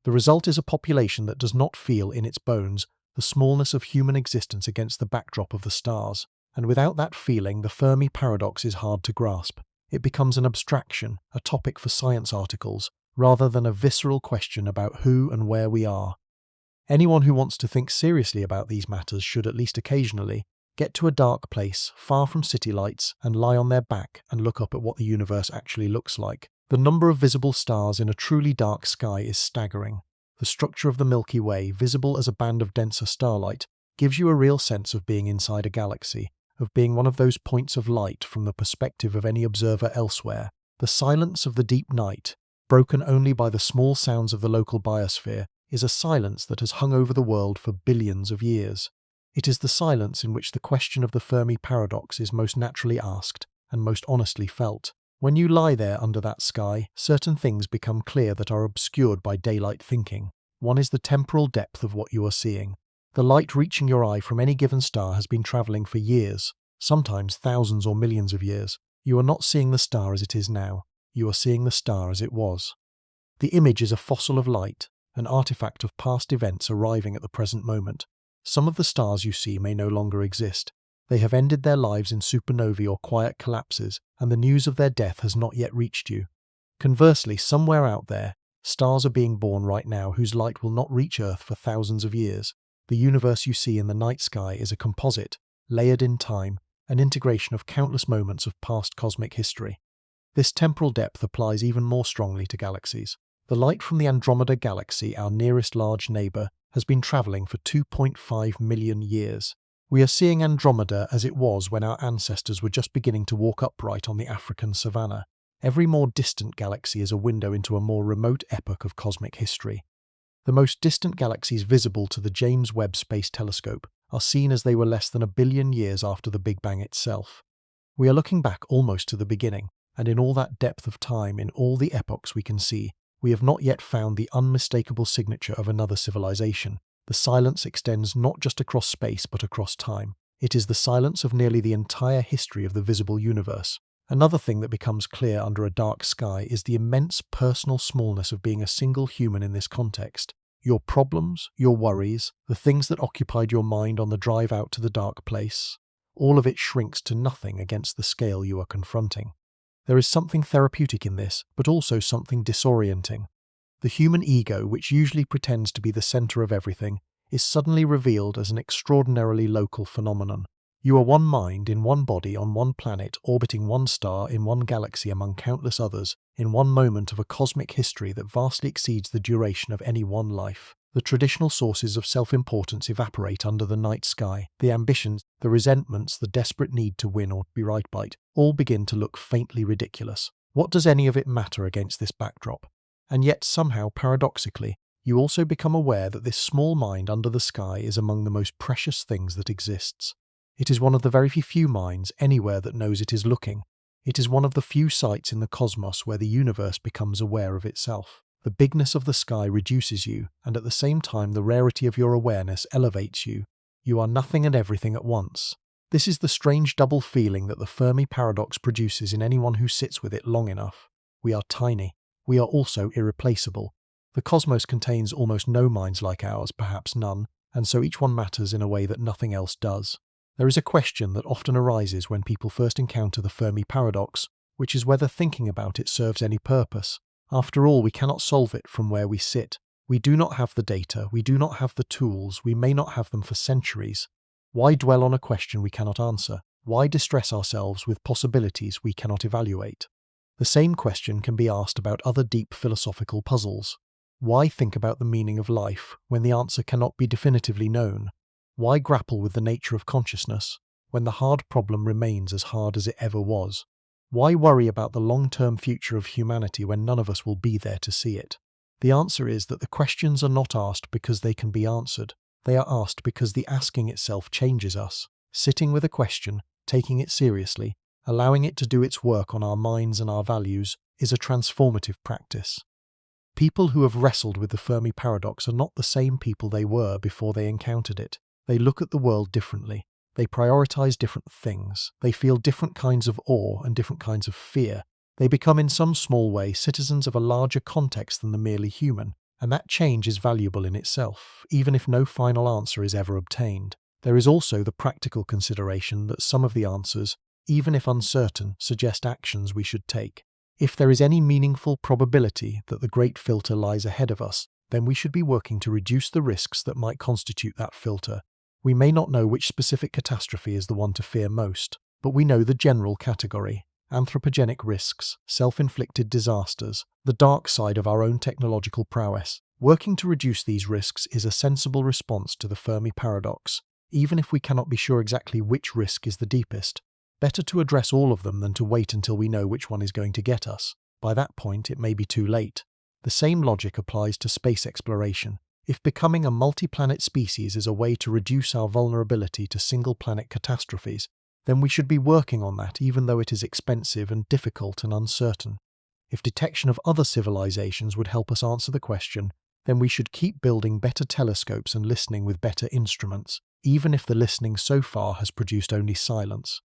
A: The result is a population that does not feel in its bones the smallness of human existence against the backdrop of the stars, and without that feeling the Fermi paradox is hard to grasp. It becomes an abstraction, a topic for science articles, rather than a visceral question about who and where we are. Anyone who wants to think seriously about these matters should at least occasionally get to a dark place, far from city lights, and lie on their back and look up at what the universe actually looks like. The number of visible stars in a truly dark sky is staggering. The structure of the Milky Way, visible as a band of denser starlight, gives you a real sense of being inside a galaxy, of being one of those points of light from the perspective of any observer elsewhere. The silence of the deep night, broken only by the small sounds of the local biosphere, is a silence that has hung over the world for billions of years. It is the silence in which the question of the Fermi paradox is most naturally asked and most honestly felt. When you lie there under that sky, certain things become clear that are obscured by daylight thinking. One is the temporal depth of what you are seeing. The light reaching your eye from any given star has been travelling for years, sometimes thousands or millions of years. You are not seeing the star as it is now. You are seeing the star as it was. The image is a fossil of light, an artifact of past events arriving at the present moment. Some of the stars you see may no longer exist. They have ended their lives in supernovae or quiet collapses, and the news of their death has not yet reached you. Conversely, somewhere out there, stars are being born right now whose light will not reach Earth for thousands of years. The universe you see in the night sky is a composite, layered in time, an integration of countless moments of past cosmic history. This temporal depth applies even more strongly to galaxies. The light from the Andromeda galaxy, our nearest large neighbour, has been travelling for 2.5 million years. We are seeing Andromeda as it was when our ancestors were just beginning to walk upright on the African savanna. Every more distant galaxy is a window into a more remote epoch of cosmic history. The most distant galaxies visible to the James Webb Space Telescope are seen as they were less than 1 billion years after the Big Bang itself. We are looking back almost to the beginning, and in all that depth of time, in all the epochs we can see, We have not yet found the unmistakable signature of another civilization. The silence extends not just across space but across time. It is the silence of nearly the entire history of the visible universe. Another thing that becomes clear under a dark sky is the immense personal smallness of being a single human in this context. Your problems, your worries, the things that occupied your mind on the drive out to the dark place, all of it shrinks to nothing against the scale you are confronting. There is something therapeutic in this, but also something disorienting. The human ego, which usually pretends to be the center of everything, is suddenly revealed as an extraordinarily local phenomenon. You are one mind in one body on one planet, orbiting one star in one galaxy among countless others, in one moment of a cosmic history that vastly exceeds the duration of any one life. The traditional sources of self-importance evaporate under the night sky. The ambitions, the resentments, the desperate need to win or be right by it, all begin to look faintly ridiculous. What does any of it matter against this backdrop? And yet, somehow, paradoxically, you also become aware that this small mind under the sky is among the most precious things that exists. It is one of the very few minds anywhere that knows it is looking. It is one of the few sites in the cosmos where the universe becomes aware of itself. The bigness of the sky reduces you, and at the same time the rarity of your awareness elevates you. You are nothing and everything at once. This is the strange double feeling that the Fermi Paradox produces in anyone who sits with it long enough. We are tiny. We are also irreplaceable. The cosmos contains almost no minds like ours, perhaps none, and so each one matters in a way that nothing else does. There is a question that often arises when people first encounter the Fermi Paradox, which is whether thinking about it serves any purpose. After all, we cannot solve it from where we sit. We do not have the data, we do not have the tools, we may not have them for centuries. Why dwell on a question we cannot answer? Why distress ourselves with possibilities we cannot evaluate? The same question can be asked about other deep philosophical puzzles. Why think about the meaning of life when the answer cannot be definitively known? Why grapple with the nature of consciousness when the hard problem remains as hard as it ever was? Why worry about the long-term future of humanity when none of us will be there to see it? The answer is that the questions are not asked because they can be answered. They are asked because the asking itself changes us. Sitting with a question, taking it seriously, allowing it to do its work on our minds and our values, is a transformative practice. People who have wrestled with the Fermi Paradox are not the same people they were before they encountered it. They look at the world differently. They prioritize different things. They feel different kinds of awe and different kinds of fear. They become in some small way citizens of a larger context than the merely human, and that change is valuable in itself, even if no final answer is ever obtained. There is also the practical consideration that some of the answers, even if uncertain, suggest actions we should take. If there is any meaningful probability that the great filter lies ahead of us, then we should be working to reduce the risks that might constitute that filter. We may not know which specific catastrophe is the one to fear most, but we know the general category: anthropogenic risks, self-inflicted disasters, the dark side of our own technological prowess. Working to reduce these risks is a sensible response to the Fermi Paradox, even if we cannot be sure exactly which risk is the deepest. Better to address all of them than to wait until we know which one is going to get us. By that point, it may be too late. The same logic applies to space exploration. If becoming a multi-planet species is a way to reduce our vulnerability to single-planet catastrophes, then we should be working on that even though it is expensive and difficult and uncertain. If detection of other civilizations would help us answer the question, then we should keep building better telescopes and listening with better instruments, even if the listening so far has produced only silence.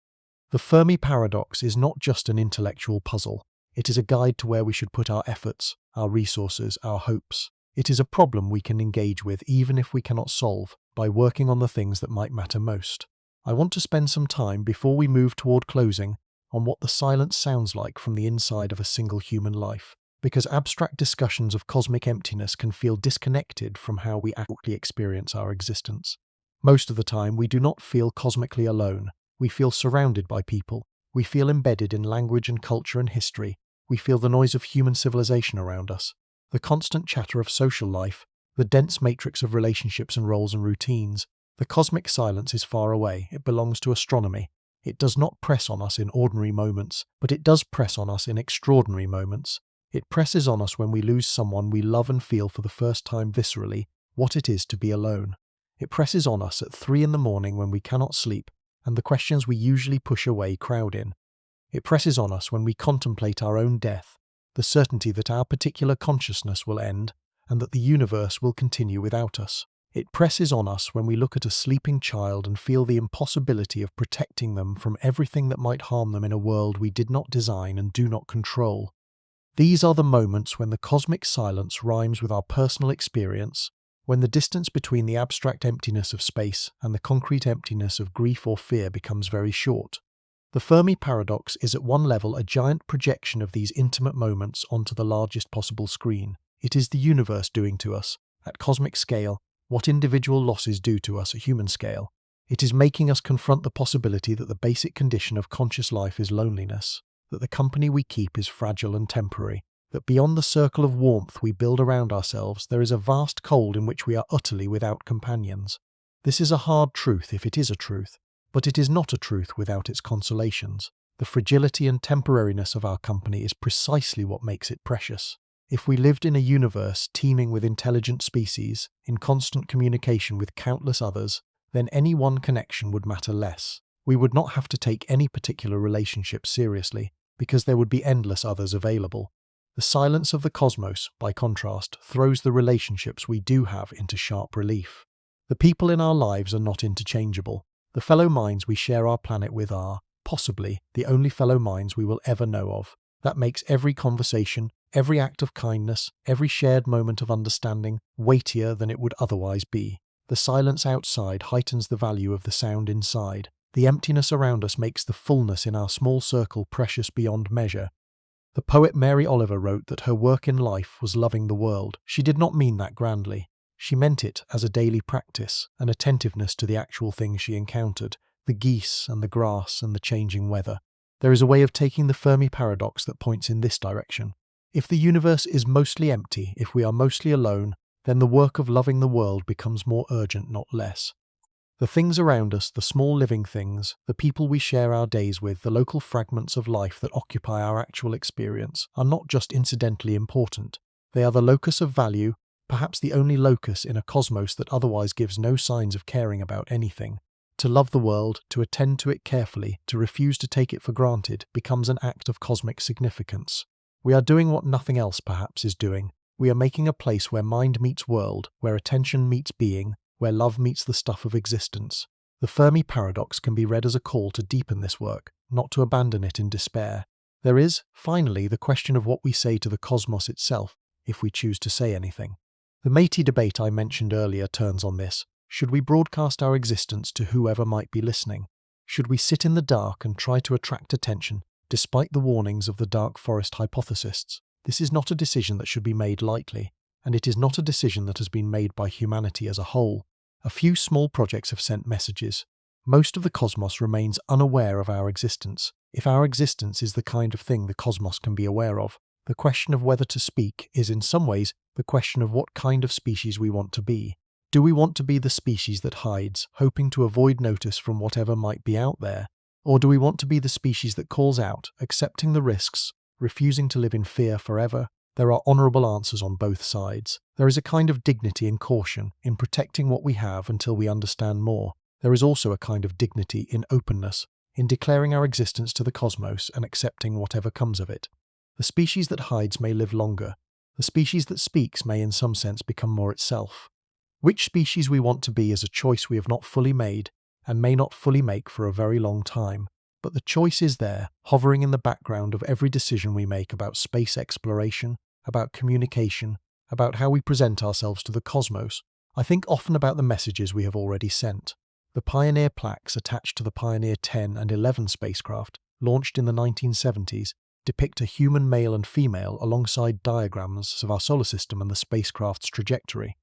A: The Fermi Paradox is not just an intellectual puzzle. It is a guide to where we should put our efforts, our resources, our hopes. It is a problem we can engage with even if we cannot solve, by working on the things that might matter most. I want to spend some time before we move toward closing on what the silence sounds like from the inside of a single human life, because abstract discussions of cosmic emptiness can feel disconnected from how we actually experience our existence. Most of the time, we do not feel cosmically alone. We feel surrounded by people. We feel embedded in language and culture and history. We feel the noise of human civilization around us, the constant chatter of social life, the dense matrix of relationships and roles and routines. The cosmic silence is far away. It belongs to astronomy. It does not press on us in ordinary moments, but it does press on us in extraordinary moments. It presses on us when we lose someone we love and feel for the first time viscerally what it is to be alone. It presses on us at 3 in the morning when we cannot sleep, and the questions we usually push away crowd in. It presses on us when we contemplate our own death, the certainty that our particular consciousness will end and that the universe will continue without us. It presses on us when we look at a sleeping child and feel the impossibility of protecting them from everything that might harm them in a world we did not design and do not control. These are the moments when the cosmic silence rhymes with our personal experience, when the distance between the abstract emptiness of space and the concrete emptiness of grief or fear becomes very short. The Fermi Paradox is at one level a giant projection of these intimate moments onto the largest possible screen. It is the universe doing to us, at cosmic scale, what individual losses do to us at human scale. It is making us confront the possibility that the basic condition of conscious life is loneliness, that the company we keep is fragile and temporary, that beyond the circle of warmth we build around ourselves there is a vast cold in which we are utterly without companions. This is a hard truth if it is a truth, but it is not a truth without its consolations. The fragility and temporariness of our company is precisely what makes it precious. If we lived in a universe teeming with intelligent species, in constant communication with countless others, then any one connection would matter less. We would not have to take any particular relationship seriously, because there would be endless others available. The silence of the cosmos, by contrast, throws the relationships we do have into sharp relief. The people in our lives are not interchangeable. The fellow minds we share our planet with are, possibly, the only fellow minds we will ever know of. That makes every conversation, every act of kindness, every shared moment of understanding weightier than it would otherwise be. The silence outside heightens the value of the sound inside. The emptiness around us makes the fullness in our small circle precious beyond measure. The poet Mary Oliver wrote that her work in life was loving the world. She did not mean that grandly. She meant it as a daily practice, an attentiveness to the actual things she encountered, the geese and the grass and the changing weather. There is a way of taking the Fermi Paradox that points in this direction. If the universe is mostly empty, if we are mostly alone, then the work of loving the world becomes more urgent, not less. The things around us, the small living things, the people we share our days with, the local fragments of life that occupy our actual experience, are not just incidentally important. They are the locus of value, perhaps the only locus in a cosmos that otherwise gives no signs of caring about anything. To love the world, to attend to it carefully, to refuse to take it for granted, becomes an act of cosmic significance. We are doing what nothing else perhaps is doing. We are making a place where mind meets world, where attention meets being, where love meets the stuff of existence. The Fermi Paradox can be read as a call to deepen this work, not to abandon it in despair. There is, finally, the question of what we say to the cosmos itself, if we choose to say anything. The Métis debate I mentioned earlier turns on this. Should we broadcast our existence to whoever might be listening? Should we sit in the dark and try to attract attention, despite the warnings of the dark forest hypothesists? This is not a decision that should be made lightly, and it is not a decision that has been made by humanity as a whole. A few small projects have sent messages. Most of the cosmos remains unaware of our existence. If our existence is the kind of thing the cosmos can be aware of, the question of whether to speak is in some ways the question of what kind of species we want to be. Do we want to be the species that hides, hoping to avoid notice from whatever might be out there? Or do we want to be the species that calls out, accepting the risks, refusing to live in fear forever? There are honourable answers on both sides. There is a kind of dignity and caution in protecting what we have until we understand more. There is also a kind of dignity in openness, in declaring our existence to the cosmos and accepting whatever comes of it. The species that hides may live longer. The species that speaks may in some sense become more itself. Which species we want to be is a choice we have not fully made and may not fully make for a very long time. But the choice is there, hovering in the background of every decision we make about space exploration, about communication, about how we present ourselves to the cosmos. I think often about the messages we have already sent. The Pioneer plaques attached to the Pioneer 10 and 11 spacecraft, launched in the 1970s, depict a human male and female alongside diagrams of our solar system and the spacecraft's trajectory.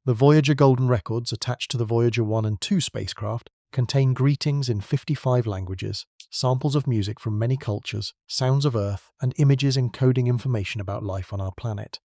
A: The Voyager Golden Records attached to the Voyager 1 and 2 spacecraft contain greetings in 55 languages, samples of music from many cultures, sounds of Earth, and images encoding information about life on our planet.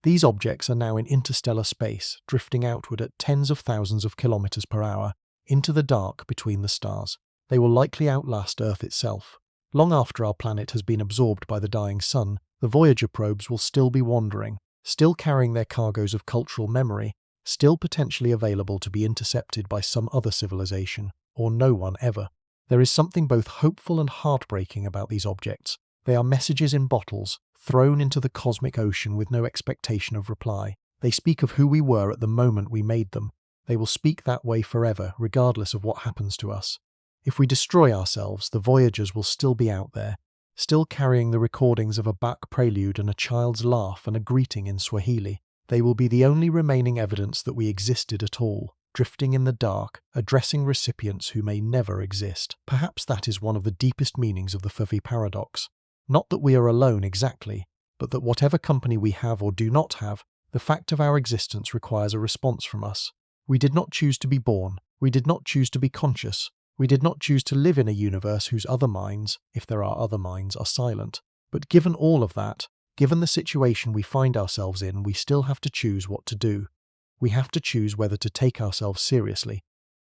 A: These objects are now in interstellar space, drifting outward at tens of thousands of kilometers per hour, into the dark between the stars. They will likely outlast Earth itself. Long after our planet has been absorbed by the dying sun, the Voyager probes will still be wandering, still carrying their cargoes of cultural memory, still potentially available to be intercepted by some other civilization, or no one ever. There is something both hopeful and heartbreaking about these objects. They are messages in bottles, thrown into the cosmic ocean with no expectation of reply. They speak of who we were at the moment we made them. They will speak that way forever, regardless of what happens to us. If we destroy ourselves, the Voyagers will still be out there, still carrying the recordings of a Bach prelude and a child's laugh and a greeting in Swahili. They will be the only remaining evidence that we existed at all, drifting in the dark, addressing recipients who may never exist. Perhaps that is one of the deepest meanings of the Fermi Paradox. Not that we are alone exactly, but that whatever company we have or do not have, the fact of our existence requires a response from us. We did not choose to be born. We did not choose to be conscious. We did not choose to live in a universe whose other minds, if there are other minds, are silent. But given all of that, given the situation we find ourselves in, we still have to choose what to do. We have to choose whether to take ourselves seriously.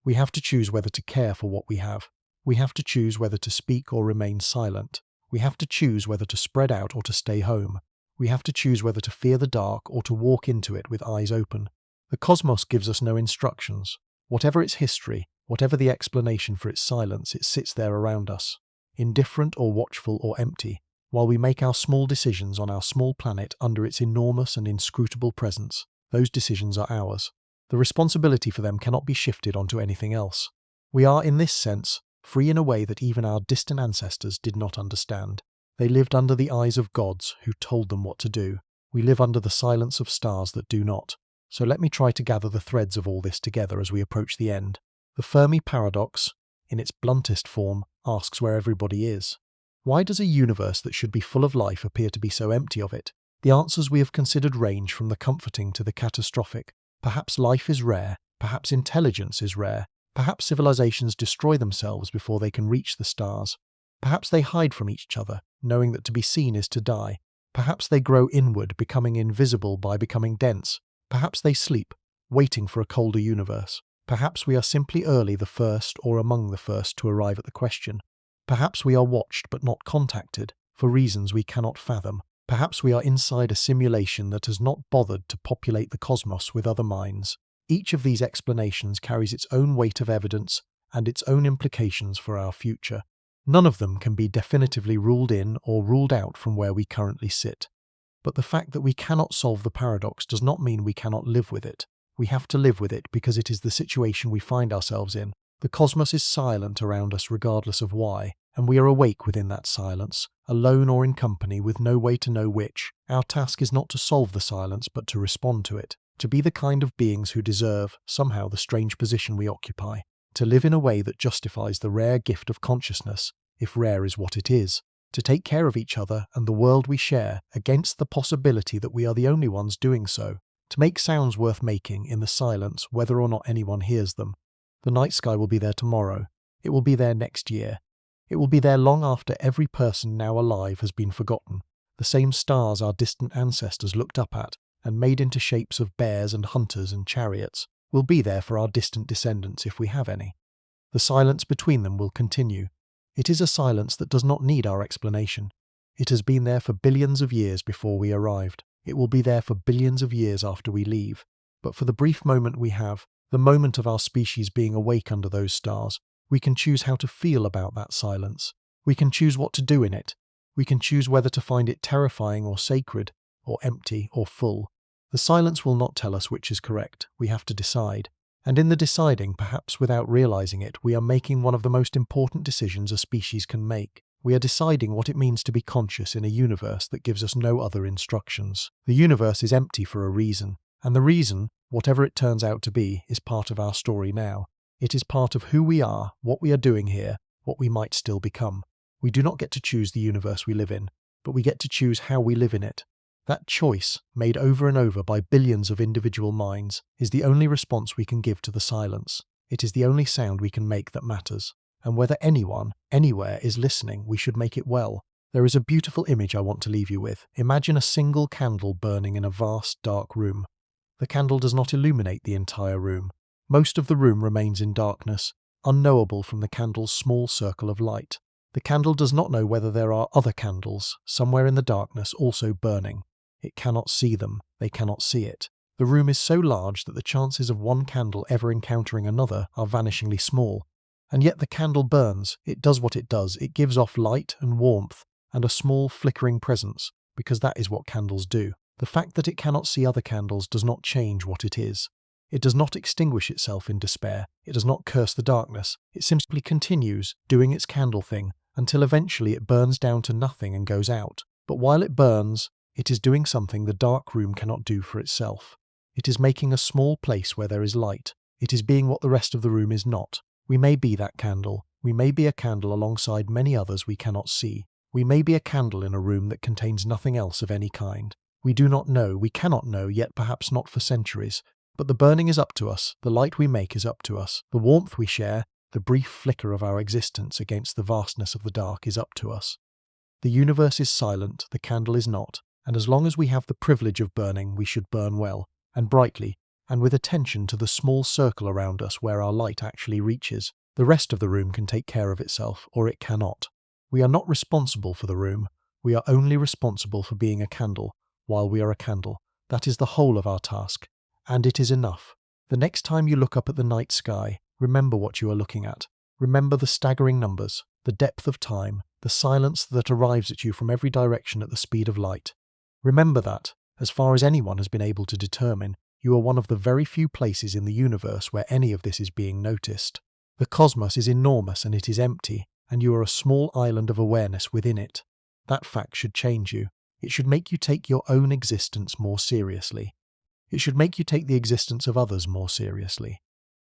A: We have to choose whether to care for what we have. We have to choose whether to speak or remain silent. We have to choose whether to spread out or to stay home. We have to choose whether to fear the dark or to walk into it with eyes open. The cosmos gives us no instructions. Whatever its history, whatever the explanation for its silence, it sits there around us, indifferent or watchful or empty, while we make our small decisions on our small planet under its enormous and inscrutable presence. Those decisions are ours. The responsibility for them cannot be shifted onto anything else. We are, in this sense, free in a way that even our distant ancestors did not understand. They lived under the eyes of gods who told them what to do. We live under the silence of stars that do not. So let me try to gather the threads of all this together as we approach the end. The Fermi Paradox, in its bluntest form, asks where everybody is. Why does a universe that should be full of life appear to be so empty of it? The answers we have considered range from the comforting to the catastrophic. Perhaps life is rare, perhaps intelligence is rare, perhaps civilizations destroy themselves before they can reach the stars. Perhaps they hide from each other, knowing that to be seen is to die. Perhaps they grow inward, becoming invisible by becoming dense. Perhaps they sleep, waiting for a colder universe. Perhaps we are simply early the first or among the first to arrive at the question. Perhaps we are watched but not contacted, for reasons we cannot fathom. Perhaps we are inside a simulation that has not bothered to populate the cosmos with other minds. Each of these explanations carries its own weight of evidence and its own implications for our future. None of them can be definitively ruled in or ruled out from where we currently sit. But the fact that we cannot solve the paradox does not mean we cannot live with it. We have to live with it because it is the situation we find ourselves in. The cosmos is silent around us regardless of why, and we are awake within that silence, alone or in company with no way to know which. Our task is not to solve the silence but to respond to it, to be the kind of beings who deserve, somehow, the strange position we occupy, to live in a way that justifies the rare gift of consciousness, if rare is what it is, to take care of each other and the world we share against the possibility that we are the only ones doing so, to make sounds worth making in the silence whether or not anyone hears them. The night sky will be there tomorrow. It will be there next year. It will be there long after every person now alive has been forgotten. The same stars our distant ancestors looked up at and made into shapes of bears and hunters and chariots will be there for our distant descendants if we have any. The silence between them will continue. It is a silence that does not need our explanation. It has been there for billions of years before we arrived. It will be there for billions of years after we leave. But for the brief moment we have, the moment of our species being awake under those stars, we can choose how to feel about that silence. We can choose what to do in it. We can choose whether to find it terrifying or sacred, or empty or full. The silence will not tell us which is correct. We have to decide. And in the deciding, perhaps without realizing it, we are making one of the most important decisions a species can make. We are deciding what it means to be conscious in a universe that gives us no other instructions. The universe is empty for a reason, and the reason, whatever it turns out to be, is part of our story now. It is part of who we are, what we are doing here, what we might still become. We do not get to choose the universe we live in, but we get to choose how we live in it. That choice, made over and over by billions of individual minds, is the only response we can give to the silence. It is the only sound we can make that matters. And whether anyone, anywhere, is listening, we should make it well. There is a beautiful image I want to leave you with. Imagine a single candle burning in a vast, dark room. The candle does not illuminate the entire room. Most of the room remains in darkness, unknowable from the candle's small circle of light. The candle does not know whether there are other candles, somewhere in the darkness, also burning. It cannot see them. They cannot see it. The room is so large that the chances of one candle ever encountering another are vanishingly small. And yet the candle burns. It does what it does. It gives off light and warmth and a small flickering presence. because that is what candles do. The fact that it cannot see other candles does not change what it is. It does not extinguish itself in despair. It does not curse the darkness. It simply continues doing its candle thing until eventually it burns down to nothing and goes out. But while it burns, it is doing something the dark room cannot do for itself. It is making a small place where there is light. It is being what the rest of the room is not. We may be that candle. We may be a candle alongside many others we cannot see. We may be a candle in a room that contains nothing else of any kind. We do not know, we cannot know, yet perhaps not for centuries. But the burning is up to us, the light we make is up to us, the warmth we share, the brief flicker of our existence against the vastness of the dark is up to us. The universe is silent, the candle is not, and as long as we have the privilege of burning, we should burn well, and brightly, and with attention to the small circle around us where our light actually reaches. The rest of the room can take care of itself, or it cannot. We are not responsible for the room, we are only responsible for being a candle, while we are a candle. That is the whole of our task. And it is enough. The next time you look up at the night sky, remember what you are looking at. Remember the staggering numbers, the depth of time, the silence that arrives at you from every direction at the speed of light. Remember that, as far as anyone has been able to determine, you are one of the very few places in the universe where any of this is being noticed. The cosmos is enormous and it is empty, and you are a small island of awareness within it. That fact should change you. It should make you take your own existence more seriously. It should make you take the existence of others more seriously.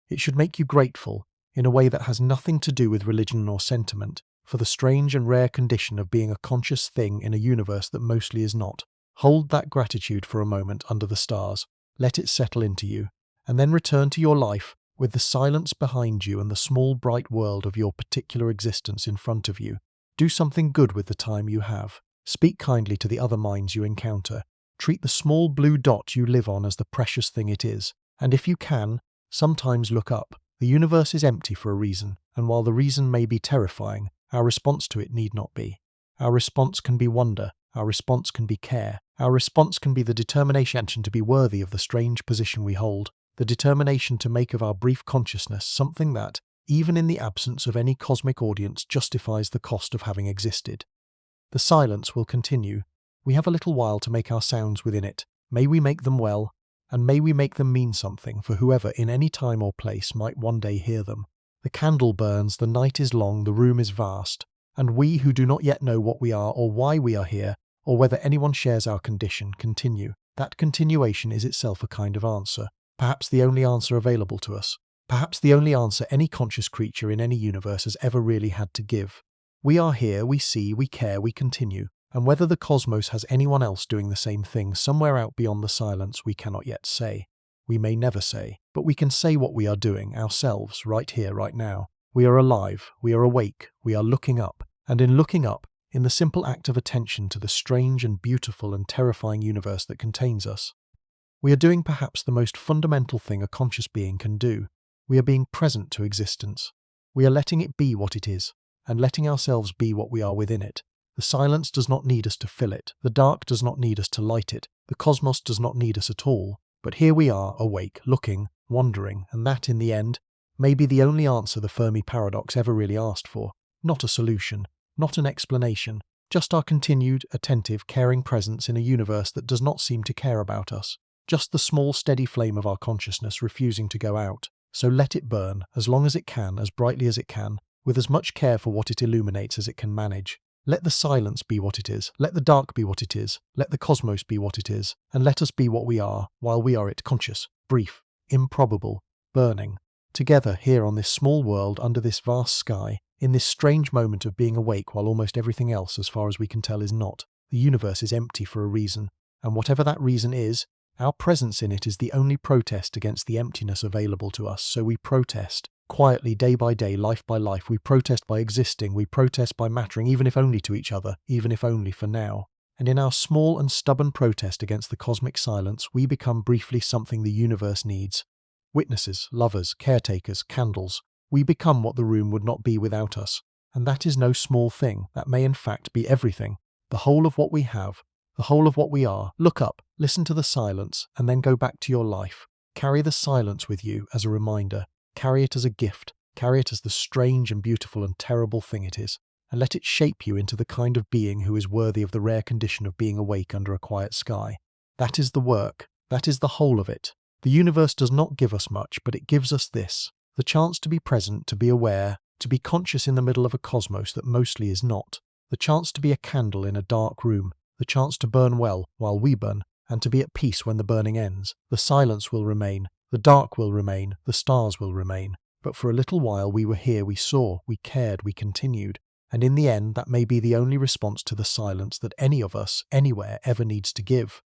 A: It should make you grateful, in a way that has nothing to do with religion or sentiment, for the strange and rare condition of being a conscious thing in a universe that mostly is not. Hold that gratitude for a moment under the stars, let it settle into you, and then return to your life with the silence behind you and the small bright world of your particular existence in front of you. Do something good with the time you have. Speak kindly to the other minds you encounter. Treat the small blue dot you live on as the precious thing it is. And if you can, sometimes look up. The universe is empty for a reason, and while the reason may be terrifying, our response to it need not be. Our response can be wonder. Our response can be care. Our response can be the determination to be worthy of the strange position we hold, the determination to make of our brief consciousness something that, even in the absence of any cosmic audience, justifies the cost of having existed. The silence will continue. We have a little while to make our sounds within it. May we make them well, and may we make them mean something for whoever in any time or place might one day hear them. The candle burns, the night is long, the room is vast, and we who do not yet know what we are or why we are here, or whether anyone shares our condition, continue. That continuation is itself a kind of answer, perhaps the only answer available to us, perhaps the only answer any conscious creature in any universe has ever really had to give. We are here, we see, we care, we continue, and whether the cosmos has anyone else doing the same thing somewhere out beyond the silence we cannot yet say. We may never say, but we can say what we are doing ourselves right here, right now. We are alive, we are awake, we are looking up, and in looking up, in the simple act of attention to the strange and beautiful and terrifying universe that contains us, we are doing perhaps the most fundamental thing a conscious being can do. We are being present to existence. We are letting it be what it is, and letting ourselves be what we are within it. The silence does not need us to fill it. The dark does not need us to light it. The cosmos does not need us at all. But here we are, awake, looking, wondering, and that, in the end, may be the only answer the Fermi Paradox ever really asked for. Not a solution, not an explanation, just our continued, attentive, caring presence in a universe that does not seem to care about us. Just the small, steady flame of our consciousness refusing to go out. So let it burn, as long as it can, as brightly as it can, with as much care for what it illuminates as it can manage. Let the silence be what it is, let the dark be what it is, let the cosmos be what it is, and let us be what we are, while we are it, conscious, brief, improbable, burning, together here on this small world under this vast sky, in this strange moment of being awake while almost everything else, as far as we can tell, is not. The universe is empty for a reason, and whatever that reason is, our presence in it is the only protest against the emptiness available to us, so we protest. Quietly, day by day, life by life, we protest by existing, we protest by mattering, even if only to each other, even if only for now. And in our small and stubborn protest against the cosmic silence, we become briefly something the universe needs. Witnesses, lovers, caretakers, candles. We become what the room would not be without us. And that is no small thing. That may in fact be everything. The whole of what we have, the whole of what we are. Look up, listen to the silence, and then go back to your life. Carry the silence with you as a reminder. Carry it as a gift. Carry it as the strange and beautiful and terrible thing it is. and let it shape you into the kind of being who is worthy of the rare condition of being awake under a quiet sky. That is the work. That is the whole of it. The universe does not give us much, but it gives us this: the chance to be present, to be aware, to be conscious in the middle of a cosmos that mostly is not. The chance to be a candle in a dark room, the chance to burn well while we burn, and to be at peace when the burning ends. The silence will remain, the dark will remain, the stars will remain. But for a little while we were here, we saw, we cared, we continued. And in the end, that may be the only response to the silence that any of us, anywhere, ever needs to give.